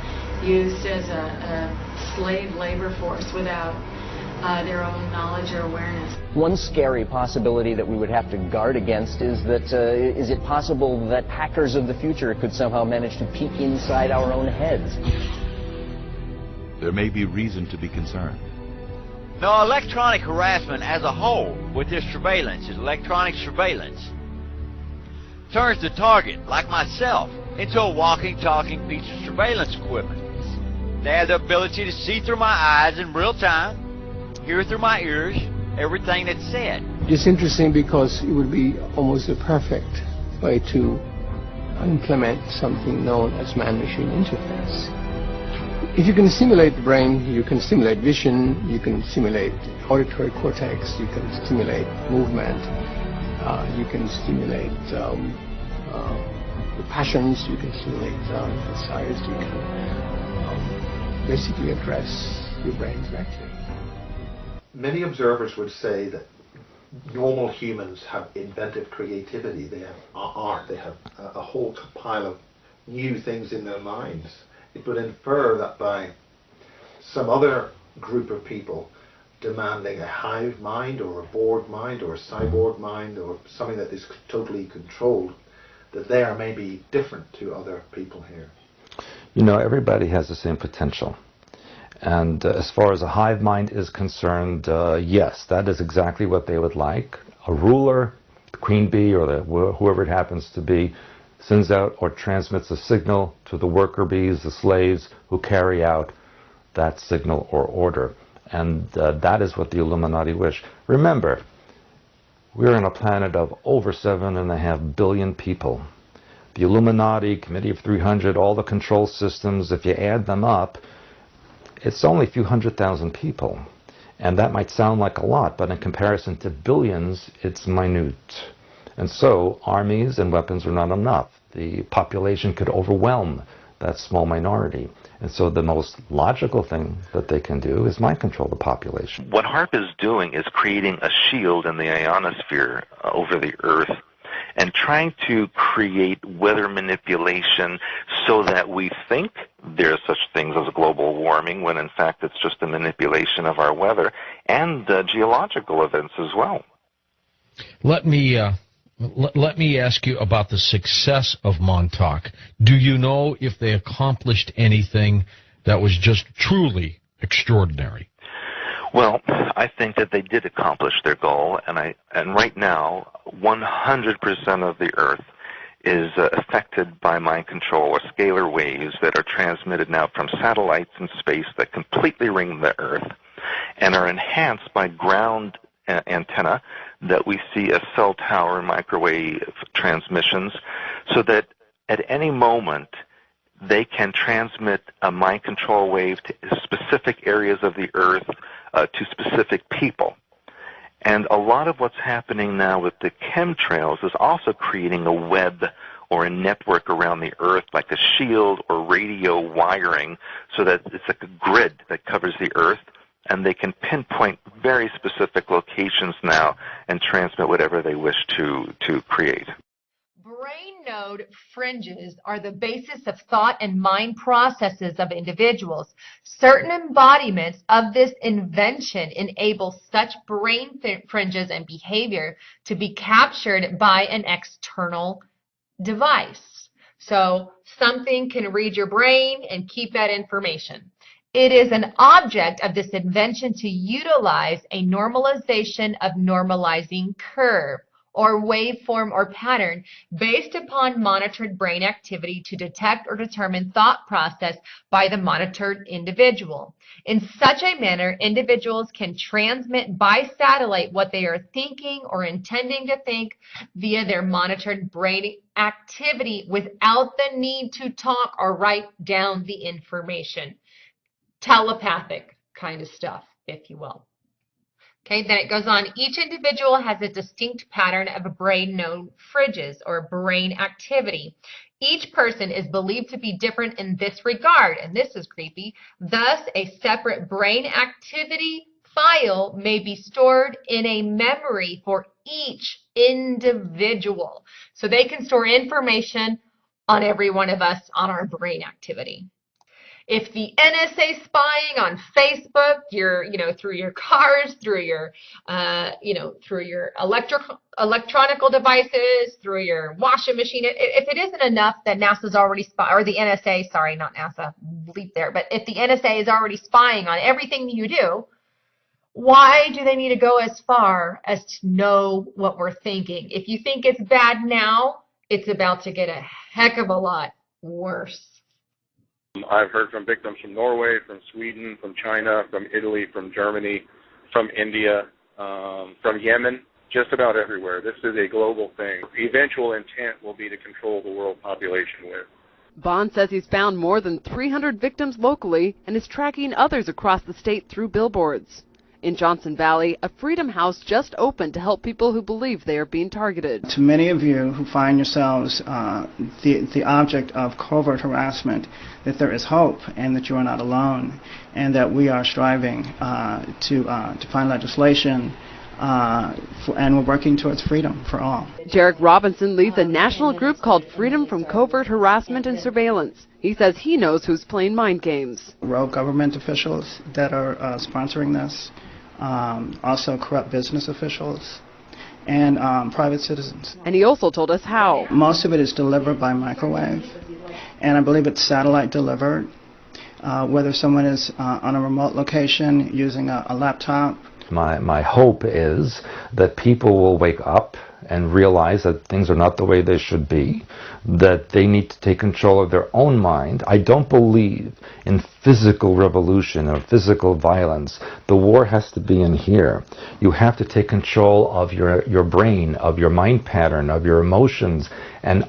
used as a slave labor force without their own knowledge or awareness. One scary possibility that we would have to guard against is that is it possible that hackers of the future could somehow manage to peek inside our own heads? There may be reason to be concerned. No, electronic harassment as a whole with this surveillance, electronic surveillance, turns the target, like myself, into a walking, talking piece of surveillance equipment. They have the ability to see through my eyes in real time, hear through my ears, everything that's said. It's interesting because it would be almost a perfect way to implement something known as man-machine interface. If you can simulate the brain, you can simulate vision, you can simulate auditory cortex, you can stimulate movement, you can stimulate the passions, you can stimulate desires, you can basically address your brain directly. Many observers would say that normal humans have inventive creativity, they have art, they have a whole pile of new things in their minds. It would infer that by some other group of people demanding a hive mind or a Borg mind or a cyborg mind or something that is totally controlled, that they are maybe different to other people here. You know, everybody has the same potential. And as far as a hive mind is concerned, yes, that is exactly what they would like. A ruler, the queen bee or whoever it happens to be, sends out or transmits a signal to the worker bees, the slaves, who carry out that signal or order. And that is what the Illuminati wish. Remember, we're on a planet of over 7.5 billion people. The Illuminati, Committee of 300, all the control systems, if you add them up, it's only a few 100,000 people. And that might sound like a lot, but in comparison to billions, it's minute. And so armies and weapons are not enough. The population could overwhelm that small minority. And so the most logical thing that they can do is mind control the population. What HAARP is doing is creating a shield in the ionosphere over the Earth and trying to create weather manipulation so that we think there's such things as global warming when in fact it's just a manipulation of our weather and geological events as well. Let me ask you about the success of Montauk. Do you know if they accomplished anything that was just truly extraordinary? Well, I think that they did accomplish their goal, and right now, 100% of the Earth is affected by mind control or scalar waves that are transmitted now from satellites in space that completely ring the Earth and are enhanced by ground antenna that we see as cell tower microwave transmissions, so that at any moment they can transmit a mind control wave to specific areas of the Earth, to specific people. And a lot of what's happening now with the chemtrails is also creating a web or a network around the Earth, like a shield or radio wiring, so that it's like a grid that covers the Earth, and they can pinpoint very specific locations now and transmit whatever they wish to create. Brain node fringes are the basis of thought and mind processes of individuals. Certain embodiments of this invention enable such brain fringes and behavior to be captured by an external device. So something can read your brain and keep that information. It is an object of this invention to utilize a normalization of normalizing curve or waveform or pattern based upon monitored brain activity to detect or determine thought process by the monitored individual. In such a manner, individuals can transmit by satellite what they are thinking or intending to think via their monitored brain activity without the need to talk or write down the information. Telepathic kind of stuff, if you will. Okay, then it goes on. Each individual has a distinct pattern of a brain known fridges or brain activity. Each person is believed to be different in this regard, and this is creepy. Thus, a separate brain activity file may be stored in a memory for each individual. So they can store information on every one of us on our brain activity. If the NSA is spying on Facebook, through your cars, through your, through your electronical devices, through your washing machine, if it isn't enough that NASA's already or the NSA, sorry, not NASA, bleep there, but if the NSA is already spying on everything you do, why do they need to go as far as to know what we're thinking? If you think it's bad now, it's about to get a heck of a lot worse. I've heard from victims from Norway, from Sweden, from China, from Italy, from Germany, from India, from Yemen, just about everywhere. This is a global thing. The eventual intent will be to control the world population with. Bond says he's found more than 300 victims locally and is tracking others across the state through billboards. In Johnson Valley, a Freedom House just opened to help people who believe they are being targeted. To many of you who find yourselves the object of covert harassment, that there is hope and that you are not alone, and that we are striving to find legislation and we're working towards freedom for all. Jarek Robinson leads a national group called Freedom from Covert Harassment and Surveillance. He says he knows who's playing mind games. Rogue government officials that are sponsoring this, also corrupt business officials, and private citizens. And he also told us how. Most of it is delivered by microwave, and I believe it's satellite delivered, whether someone is on a remote location using a laptop. My hope is that people will wake up and realize that things are not the way they should be, that they need to take control of their own mind. I don't believe in physical revolution or physical violence. The war has to be in here. You have to take control of your brain, of your mind pattern, of your emotions, and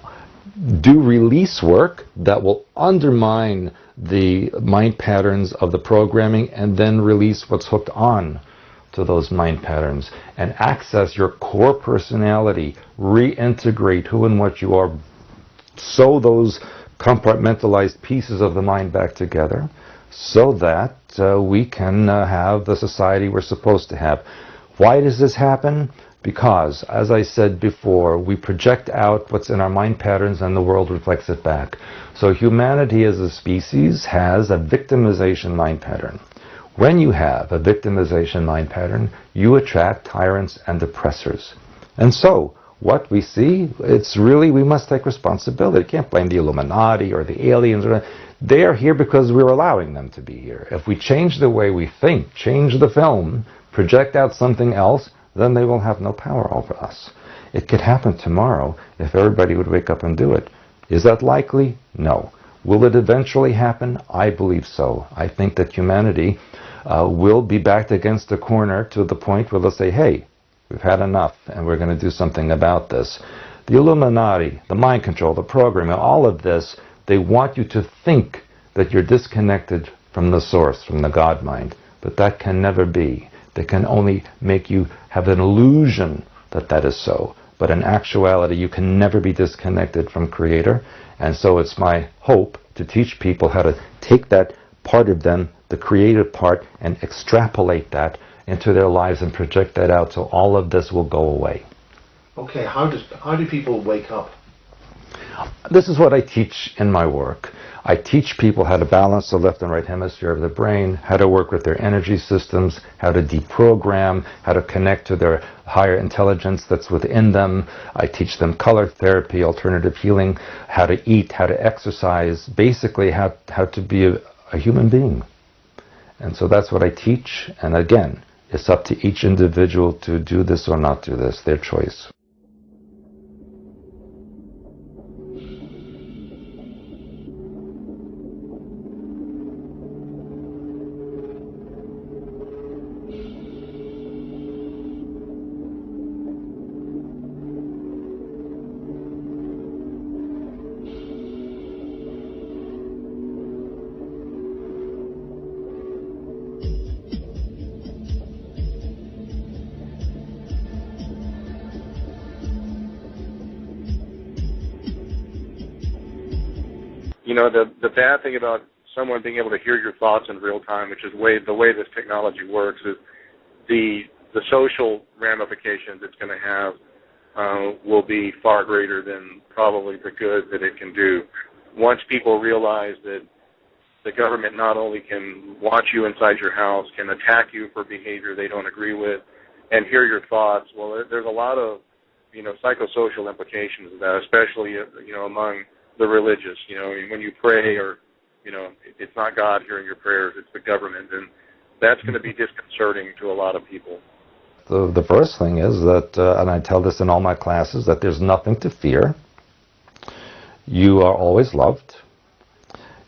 do release work that will undermine the mind patterns of the programming and then release what's hooked on to those mind patterns and access your core personality, reintegrate who and what you are, sew those compartmentalized pieces of the mind back together so that we can have the society we're supposed to have. Why does this happen? Because, as I said before, we project out what's in our mind patterns and the world reflects it back. So humanity as a species has a victimization mind pattern. When you have a victimization mind pattern, you attract tyrants and oppressors. And so, what we see, it's really, we must take responsibility. You can't blame the Illuminati or the aliens. They are here because we're allowing them to be here. If we change the way we think, change the film, project out something else, then they will have no power over us. It could happen tomorrow if everybody would wake up and do it. Is that likely? No. Will it eventually happen? I believe so. I think that humanity will be backed against a corner to the point where they'll say, hey, we've had enough and we're going to do something about this. The Illuminati, the mind control, the programming, all of this, they want you to think that you're disconnected from the source, from the God mind. But that can never be. They can only make you have an illusion that that is so. But in actuality, you can never be disconnected from Creator. And so it's my hope to teach people how to take that part of them, the creative part, and extrapolate that into their lives and project that out so all of this will go away. Okay, how do people wake up? This is what I teach in my work. I teach people how to balance the left and right hemisphere of the brain, how to work with their energy systems, how to deprogram, how to connect to their higher intelligence that's within them. I teach them color therapy, alternative healing, how to eat, how to exercise, basically how to be a human being. And so that's what I teach. And again, it's up to each individual to do this or not do this, their choice. You know, the bad thing about someone being able to hear your thoughts in real time, which is the way this technology works, is the social ramifications it's going to have will be far greater than probably the good that it can do. Once people realize that the government not only can watch you inside your house, can attack you for behavior they don't agree with, and hear your thoughts, well, there's a lot of, psychosocial implications of that, especially, among the religious. When you pray, or, it's not God hearing your prayers, it's the government, and that's going to be disconcerting to a lot of people. The first thing is that, and I tell this in all my classes, that there's nothing to fear. You are always loved.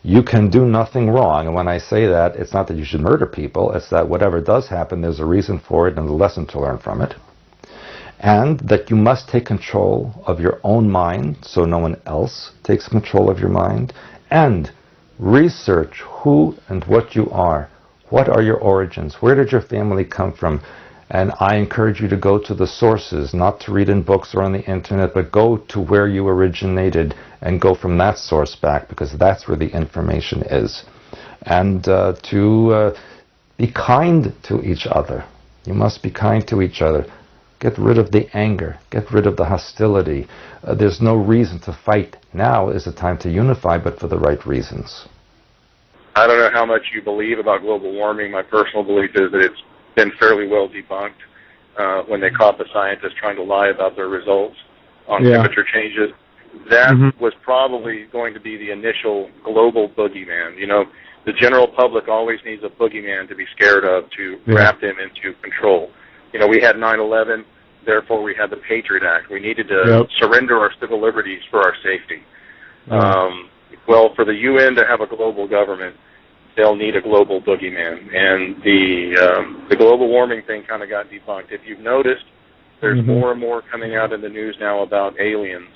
You can do nothing wrong. And when I say that, it's not that you should murder people, it's that whatever does happen, there's a reason for it and a lesson to learn from it. And that you must take control of your own mind so no one else takes control of your mind. And research who and what you are. What are your origins? Where did your family come from? And I encourage you to go to the sources, not to read in books or on the internet, but go to where you originated and go from that source back, because that's where the information is. And to be kind to each other. You must be kind to each other. Get rid of the anger. Get rid of the hostility. There's no reason to fight. Now is the time to unify, but for the right reasons. I don't know how much you believe about global warming. My personal belief is that it's been fairly well debunked when they caught the scientists trying to lie about their results on temperature changes. That was probably going to be the initial global boogeyman. The general public always needs a boogeyman to be scared of to wrap them into control. We had 9/11, therefore we had the Patriot Act. We needed to surrender our civil liberties for our safety. Well, for the UN to have a global government, they'll need a global boogeyman. And the global warming thing kind of got debunked. If you've noticed, there's more and more coming out in the news now about aliens,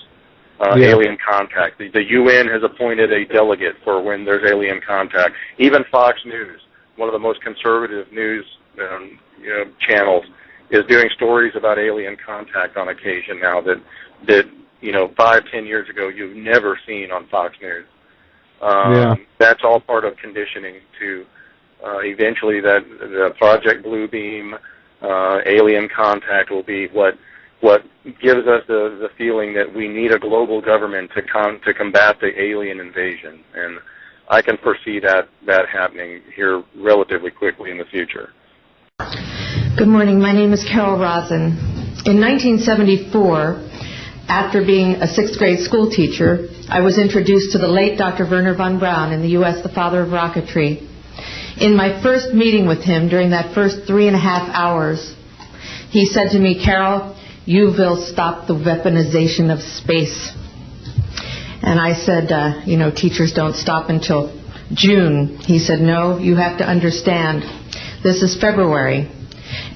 alien contact. The UN has appointed a delegate for when there's alien contact. Even Fox News, one of the most conservative news channels, is doing stories about alien contact on occasion now that 5-10 years ago you've never seen on Fox News. That's all part of conditioning to eventually that the Project Bluebeam, alien contact will be what gives us the feeling that we need a global government to combat the alien invasion. And I can foresee that happening here relatively quickly in the future. Good morning. My name is Carol Rosen. In 1974, after being a 6th grade school teacher, I was introduced to the late Dr. Wernher von Braun in the U.S., the father of rocketry. In my first meeting with him, during that first 3.5 hours, he said to me, "Carol, you will stop the weaponization of space." And I said, teachers don't stop until June. He said, "No, you have to understand. This is February,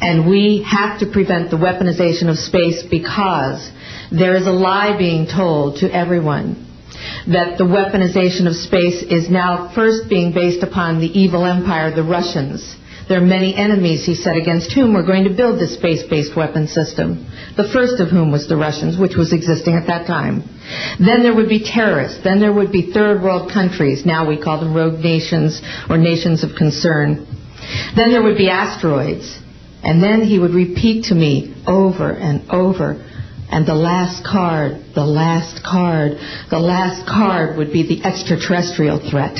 and we have to prevent the weaponization of space because there is a lie being told to everyone that the weaponization of space is now first being based upon the evil empire, the Russians. There are many enemies," he said, "against whom we're going to build this space-based weapon system. The first of whom was the Russians, which was existing at that time. Then there would be terrorists. Then there would be third world countries. Now we call them rogue nations or nations of concern. Then there would be asteroids." And then he would repeat to me over and over, And the last card would be the extraterrestrial threat.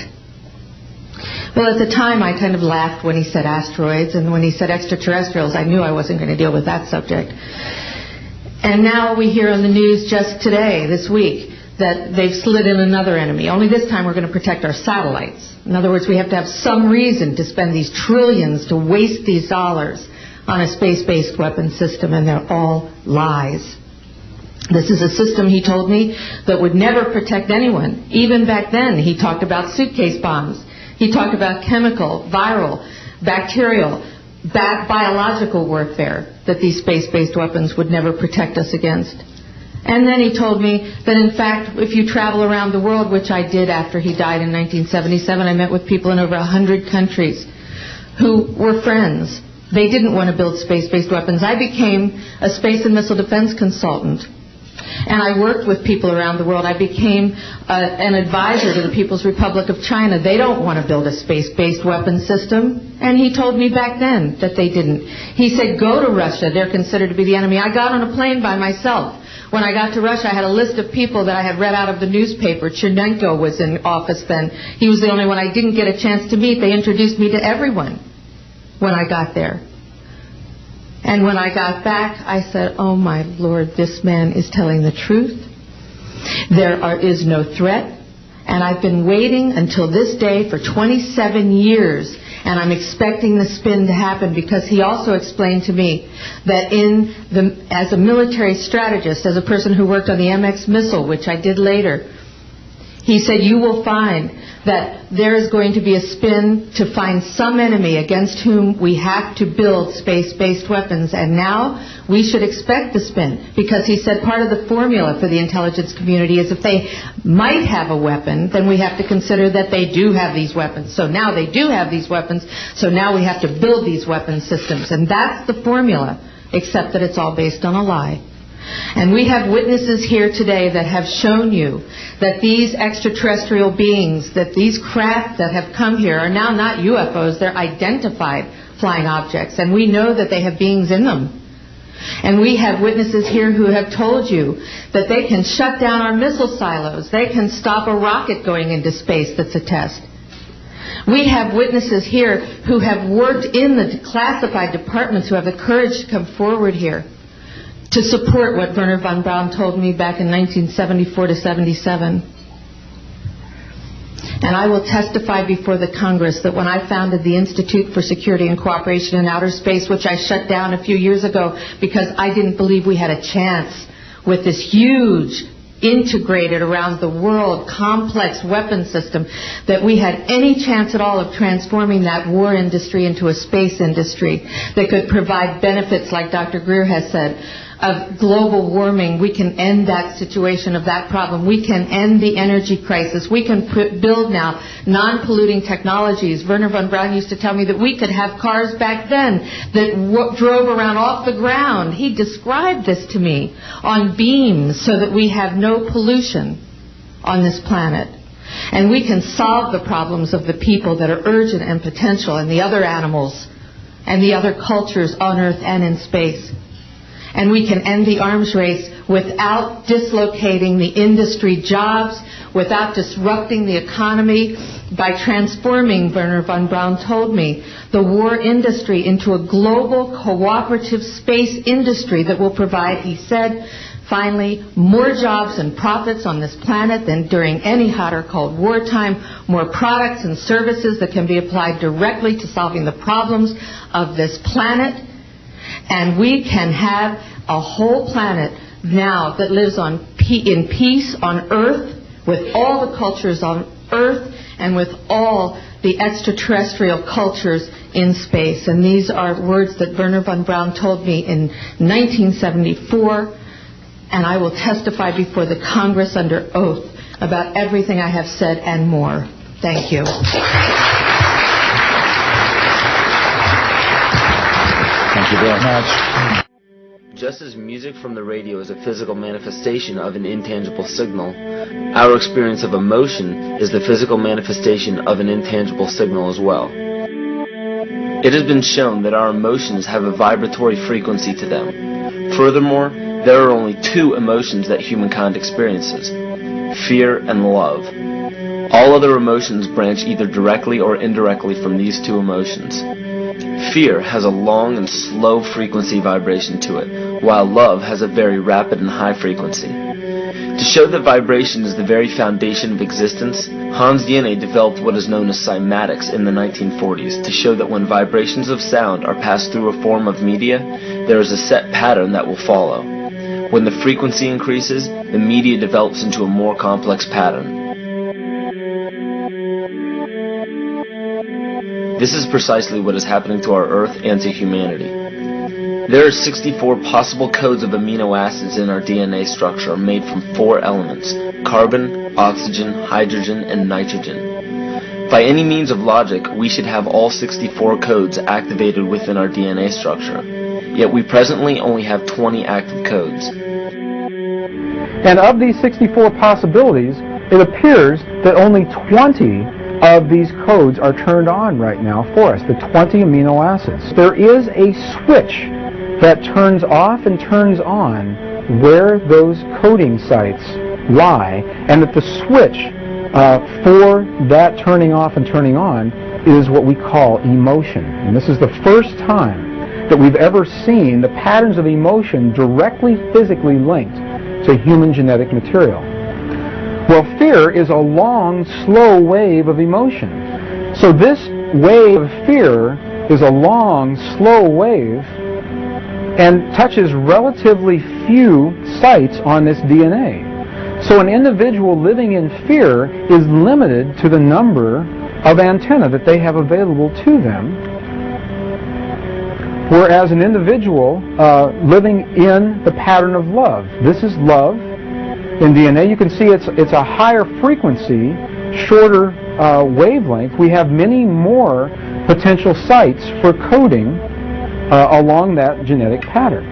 Well, at the time, I kind of laughed when he said asteroids, and when he said extraterrestrials, I knew I wasn't going to deal with that subject. And now we hear on the news just today, this week, that they've slid in another enemy. Only this time we're going to protect our satellites. In other words, we have to have some reason to spend these trillions, to waste these dollars on a space-based weapon system, and they're all lies. This is a system, he told me, that would never protect anyone. Even back then, he talked about suitcase bombs. He talked about chemical, viral, bacterial, biological warfare, that these space-based weapons would never protect us against. And then he told me that, in fact, if you travel around the world, which I did after he died in 1977, I met with people in over 100 countries who were friends. They didn't want to build space-based weapons. I became a space and missile defense consultant. And I worked with people around the world. I became an advisor to the People's Republic of China. They don't want to build a space-based weapon system. And he told me back then that they didn't. He said, go to Russia. They're considered to be the enemy. I got on a plane by myself. When I got to Russia, I had a list of people that I had read out of the newspaper. Chernenko was in office then. He was the only one I didn't get a chance to meet. They introduced me to everyone when I got there. And when I got back, I said, oh my Lord, this man is telling the truth. There is no threat. And I've been waiting until this day for 27 years. And I'm expecting the spin to happen, because he also explained to me that as a military strategist, as a person who worked on the MX missile, which I did later, he said, you will find that there is going to be a spin to find some enemy against whom we have to build space-based weapons. And now we should expect the spin, because he said part of the formula for the intelligence community is if they might have a weapon, then we have to consider that they do have these weapons. So now they do have these weapons, so now we have to build these weapon systems. And that's the formula, except that it's all based on a lie. And we have witnesses here today that have shown you that these extraterrestrial beings, that these craft that have come here are now not UFOs, they're identified flying objects. And we know that they have beings in them. And we have witnesses here who have told you that they can shut down our missile silos. They can stop a rocket going into space that's a test. We have witnesses here who have worked in the classified departments, who have the courage to come forward here to support what Wernher von Braun told me back in 1974 to 77. And I will testify before the Congress that when I founded the Institute for Security and Cooperation in Outer Space, which I shut down a few years ago because I didn't believe we had a chance with this huge, integrated around the world, complex weapon system, that we had any chance at all of transforming that war industry into a space industry that could provide benefits, like Dr. Greer has said, of global warming. We can end that situation of that problem. We can end the energy crisis. We can build now non-polluting technologies. Wernher von Braun used to tell me that we could have cars back then that drove around off the ground. He described this to me on beams so that we have no pollution on this planet. And we can solve the problems of the people that are urgent and potential, and the other animals and the other cultures on Earth and in space. And we can end the arms race without dislocating the industry jobs, without disrupting the economy, by transforming, Wernher von Braun told me, the war industry into a global cooperative space industry that will provide, he said, finally, more jobs and profits on this planet than during any hot or cold wartime, more products and services that can be applied directly to solving the problems of this planet. And we can have a whole planet now that lives in peace on Earth, with all the cultures on Earth and with all the extraterrestrial cultures in space. And these are words that Wernher von Braun told me in 1974. And I will testify before the Congress under oath about everything I have said and more. Thank you. Thank you very much. Just as music from the radio is a physical manifestation of an intangible signal, our experience of emotion is the physical manifestation of an intangible signal as well. It has been shown that our emotions have a vibratory frequency to them. Furthermore, there are only two emotions that humankind experiences: fear and love. All other emotions branch either directly or indirectly from these two emotions. Fear has a long and slow frequency vibration to it, while love has a very rapid and high frequency. To show that vibration is the very foundation of existence, Hans Jenny developed what is known as cymatics in the 1940s to show that when vibrations of sound are passed through a form of media, there is a set pattern that will follow. When the frequency increases, the media develops into a more complex pattern. This is precisely what is happening to our Earth and to humanity. There are 64 possible codes of amino acids in our DNA structure made from 4 elements: carbon, oxygen, hydrogen, and nitrogen. By any means of logic, we should have all 64 codes activated within our DNA structure. Yet we presently only have 20 active codes. And of these 64 possibilities, it appears that only 20 of these codes are turned on right now for us, the 20 amino acids. There is a switch that turns off and turns on where those coding sites lie, and that the switch for that turning off and turning on is what we call emotion. And this is the first time that we've ever seen the patterns of emotion directly physically linked to human genetic material. Well, fear is a long, slow wave of emotion. So this wave of fear is a long, slow wave and touches relatively few sites on this DNA. So an individual living in fear is limited to the number of antennae that they have available to them, whereas an individual living in the pattern of love, this is love. In DNA, you can see it's a higher frequency, shorter wavelength. We have many more potential sites for coding along that genetic pattern.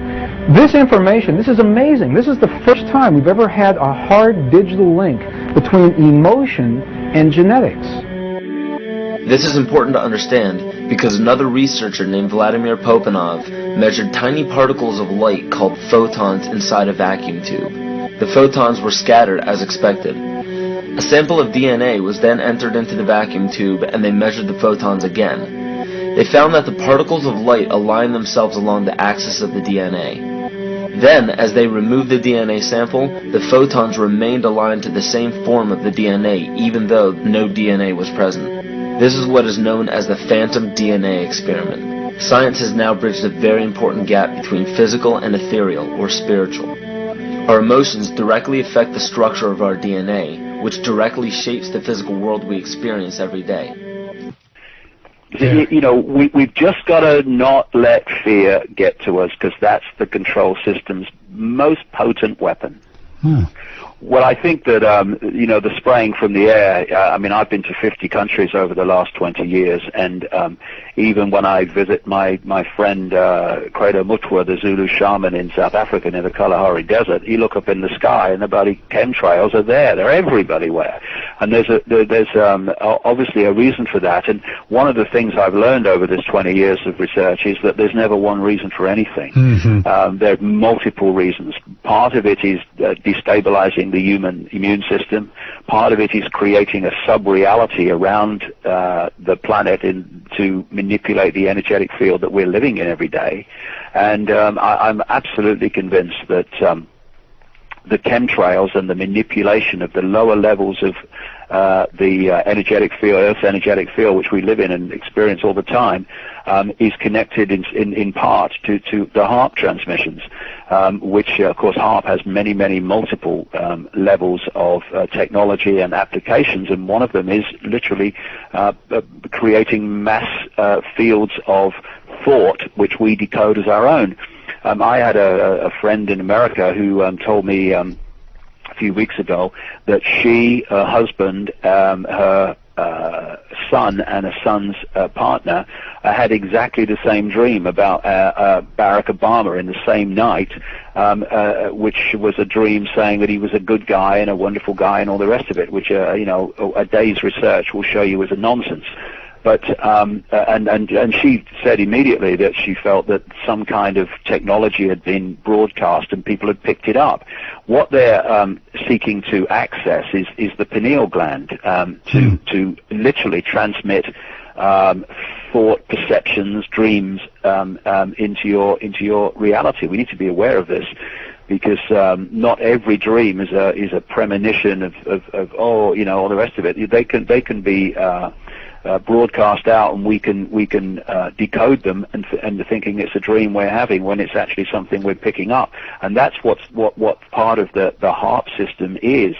This information, this is amazing. This is the first time we've ever had a hard digital link between emotion and genetics. This is important to understand because another researcher named Vladimir Popanov measured tiny particles of light called photons inside a vacuum tube. The photons were scattered as expected. A sample of DNA was then entered into the vacuum tube and they measured the photons again. They found that the particles of light aligned themselves along the axis of the DNA. Then, as they removed the DNA sample, the photons remained aligned to the same form of the DNA even though no DNA was present. This is what is known as the phantom DNA experiment. Science has now bridged a very important gap between physical and ethereal, or spiritual. Our emotions directly affect the structure of our DNA, which directly shapes the physical world we experience every day. Yeah. You know, we've just got to not let fear get to us, because that's the control system's most potent weapon. Well, I think that, you know, the spraying from the air, I mean, I've been to 50 countries over the last 20 years, and even when I visit my friend Credo Mutwa, the Zulu shaman in South Africa near the Kalahari Desert, you look up in the sky and the bloody chemtrails are there. They're everywhere. And there's obviously a reason for that. And one of the things I've learned over this 20 years of research is that there's never one reason for anything. There are multiple reasons. Part of it is destabilizing the human immune system. Part of it is creating a sub-reality around the planet to manipulate the energetic field that we're living in every day. And I'm absolutely convinced that the chemtrails and the manipulation of the lower levels of the energetic field, Earth's energetic field, which we live in and experience all the time, is connected in part to the HAARP transmissions, which, of course, HAARP has many multiple levels of technology and applications, and one of them is literally creating mass fields of thought, which we decode as our own. I had a friend in America who told me a few weeks ago that she, her husband, her son and a son's partner had exactly the same dream about Barack Obama in the same night, which was a dream saying that he was a good guy and a wonderful guy and all the rest of it, which, you know, a day's research will show you is a nonsense. But and she said immediately that she felt that some kind of technology had been broadcast and people had picked it up. What they're seeking to access is the pineal gland to literally transmit thought, perceptions, dreams into your reality. We need to be aware of this, because not every dream is a premonition of oh, you know, all the rest of it. They can be broadcast out, and we can decode them and thinking it's a dream we're having when it's actually something we're picking up. And that's what part of the HARP system is.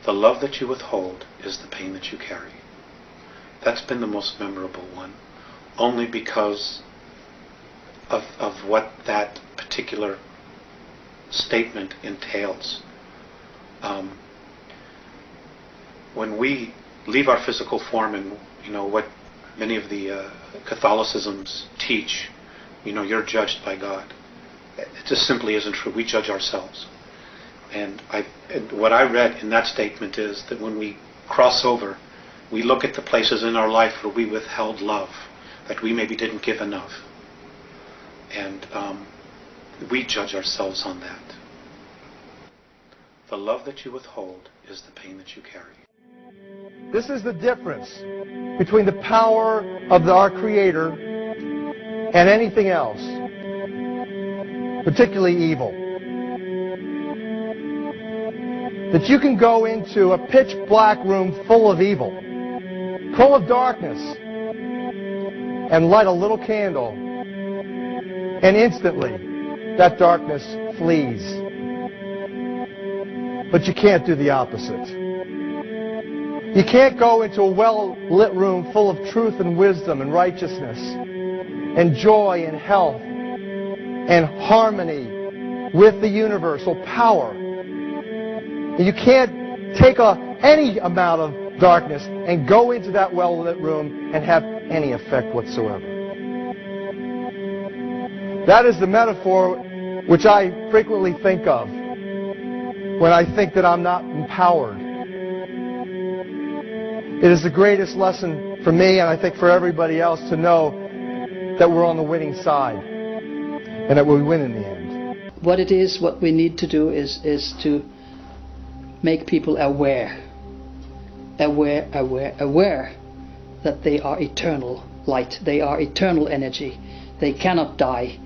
The love that you withhold is the pain that you carry. That's been the most memorable one, only because of what that particular statement entails. When we leave our physical form, and you know what many of the Catholicisms teach, you know, you're judged by God. It just simply isn't true. We judge ourselves. And what I read in that statement is that when we cross over, we look at the places in our life where we withheld love, that we maybe didn't give enough. And we judge ourselves on that. The love that you withhold is the pain that you carry. This is the difference between the power of our Creator and anything else, particularly evil. That you can go into a pitch black room full of evil, full of darkness, and light a little candle, and instantly that darkness flees. But you can't do the opposite. You can't go into a well-lit room full of truth and wisdom and righteousness and joy and health and harmony with the universal power. You can't take any amount of darkness and go into that well-lit room and have any effect whatsoever. That is the metaphor which I frequently think of when I think that I'm not empowered. It is the greatest lesson for me, and I think for everybody else, to know that we're on the winning side and that we win in the end. What we need to do is to make people aware that they are eternal light, they are eternal energy, they cannot die,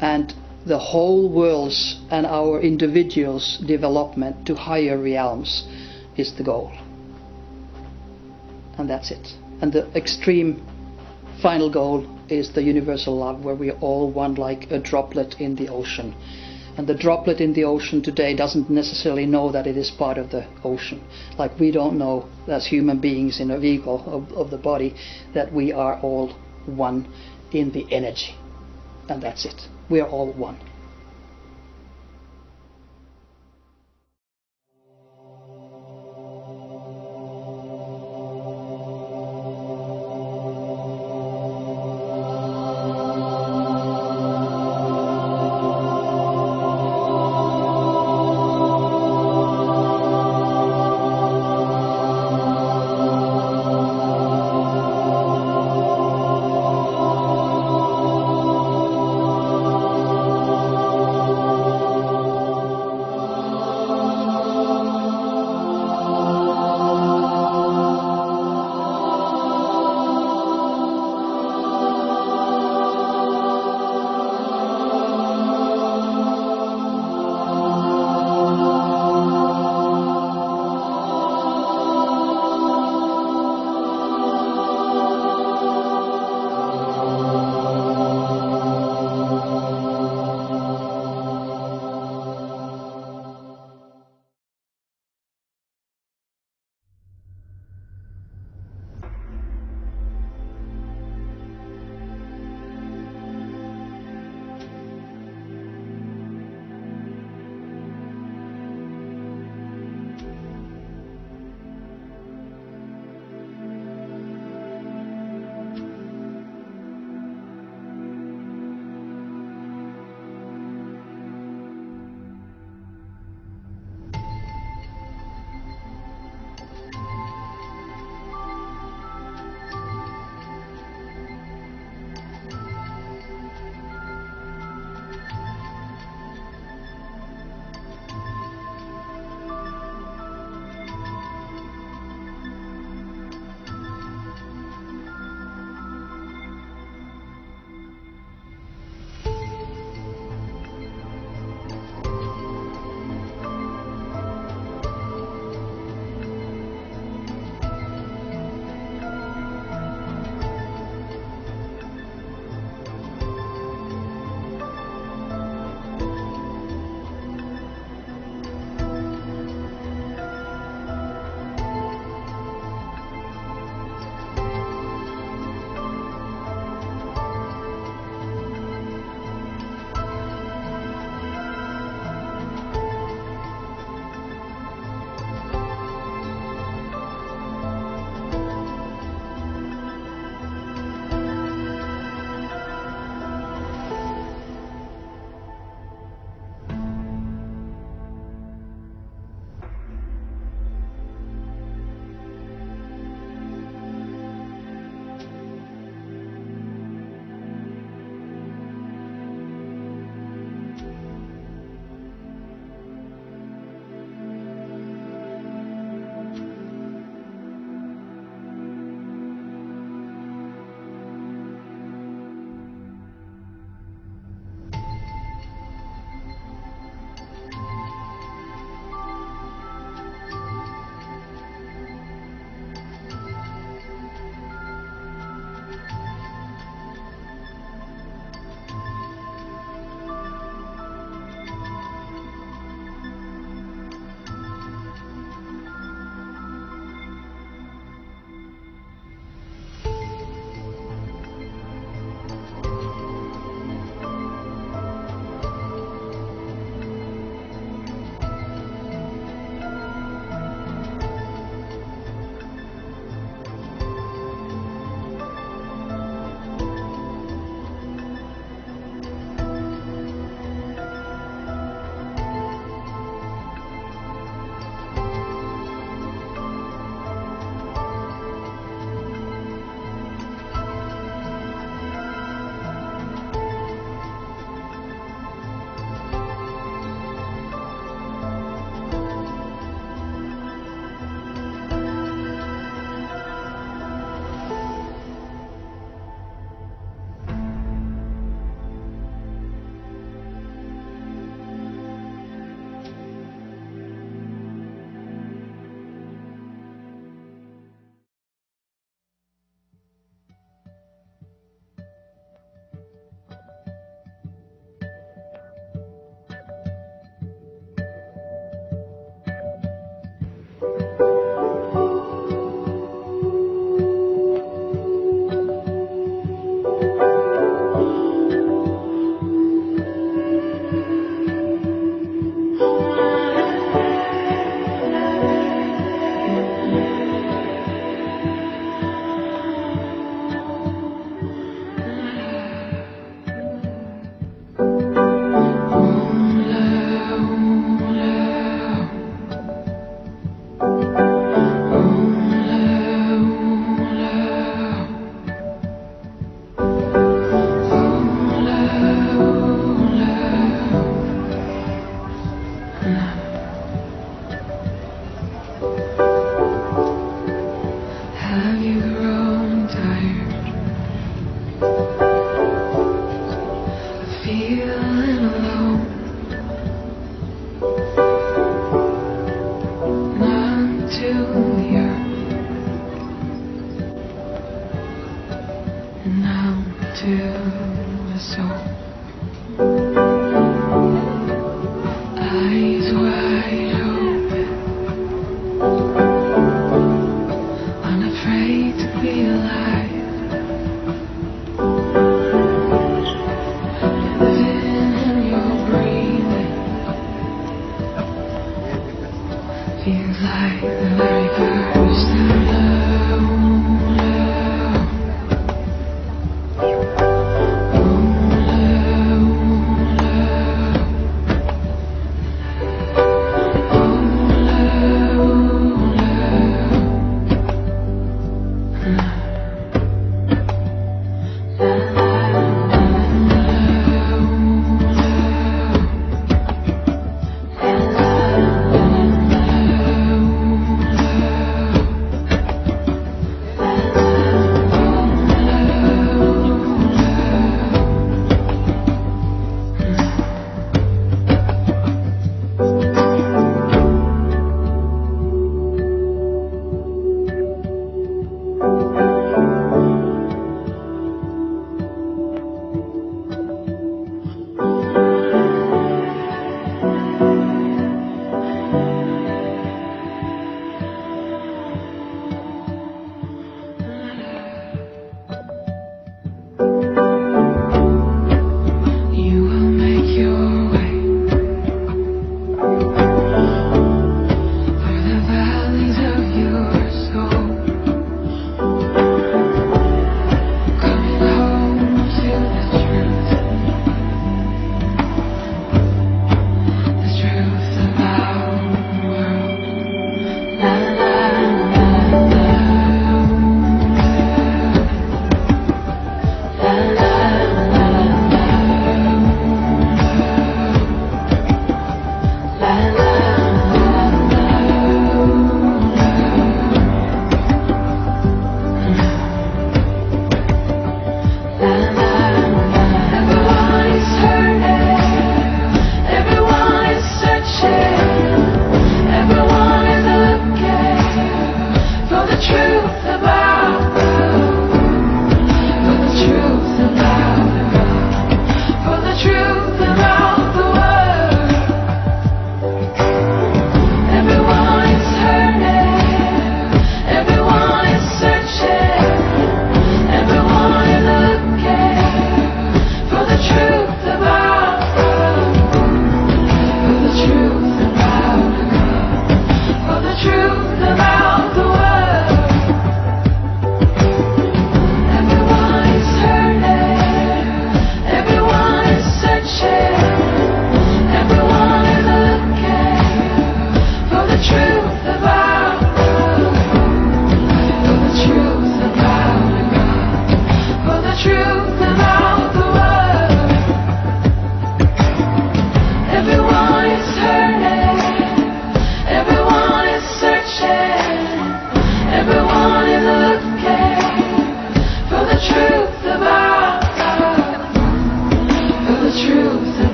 and the whole world's and our individuals' development to higher realms is the goal. and that's it. And the extreme final goal is the universal love, where we are all one, like a droplet in the ocean. And the droplet in the ocean today doesn't necessarily know that it is part of the ocean. Like we don't know, as human beings in a vehicle of the body, that we are all one in the energy. And that's it. We are all one. Have you grown tired of feeling alone? Numb to the earth, numb to the soul. Eyes wide open, unafraid to be alive. Living in your breathing feels like the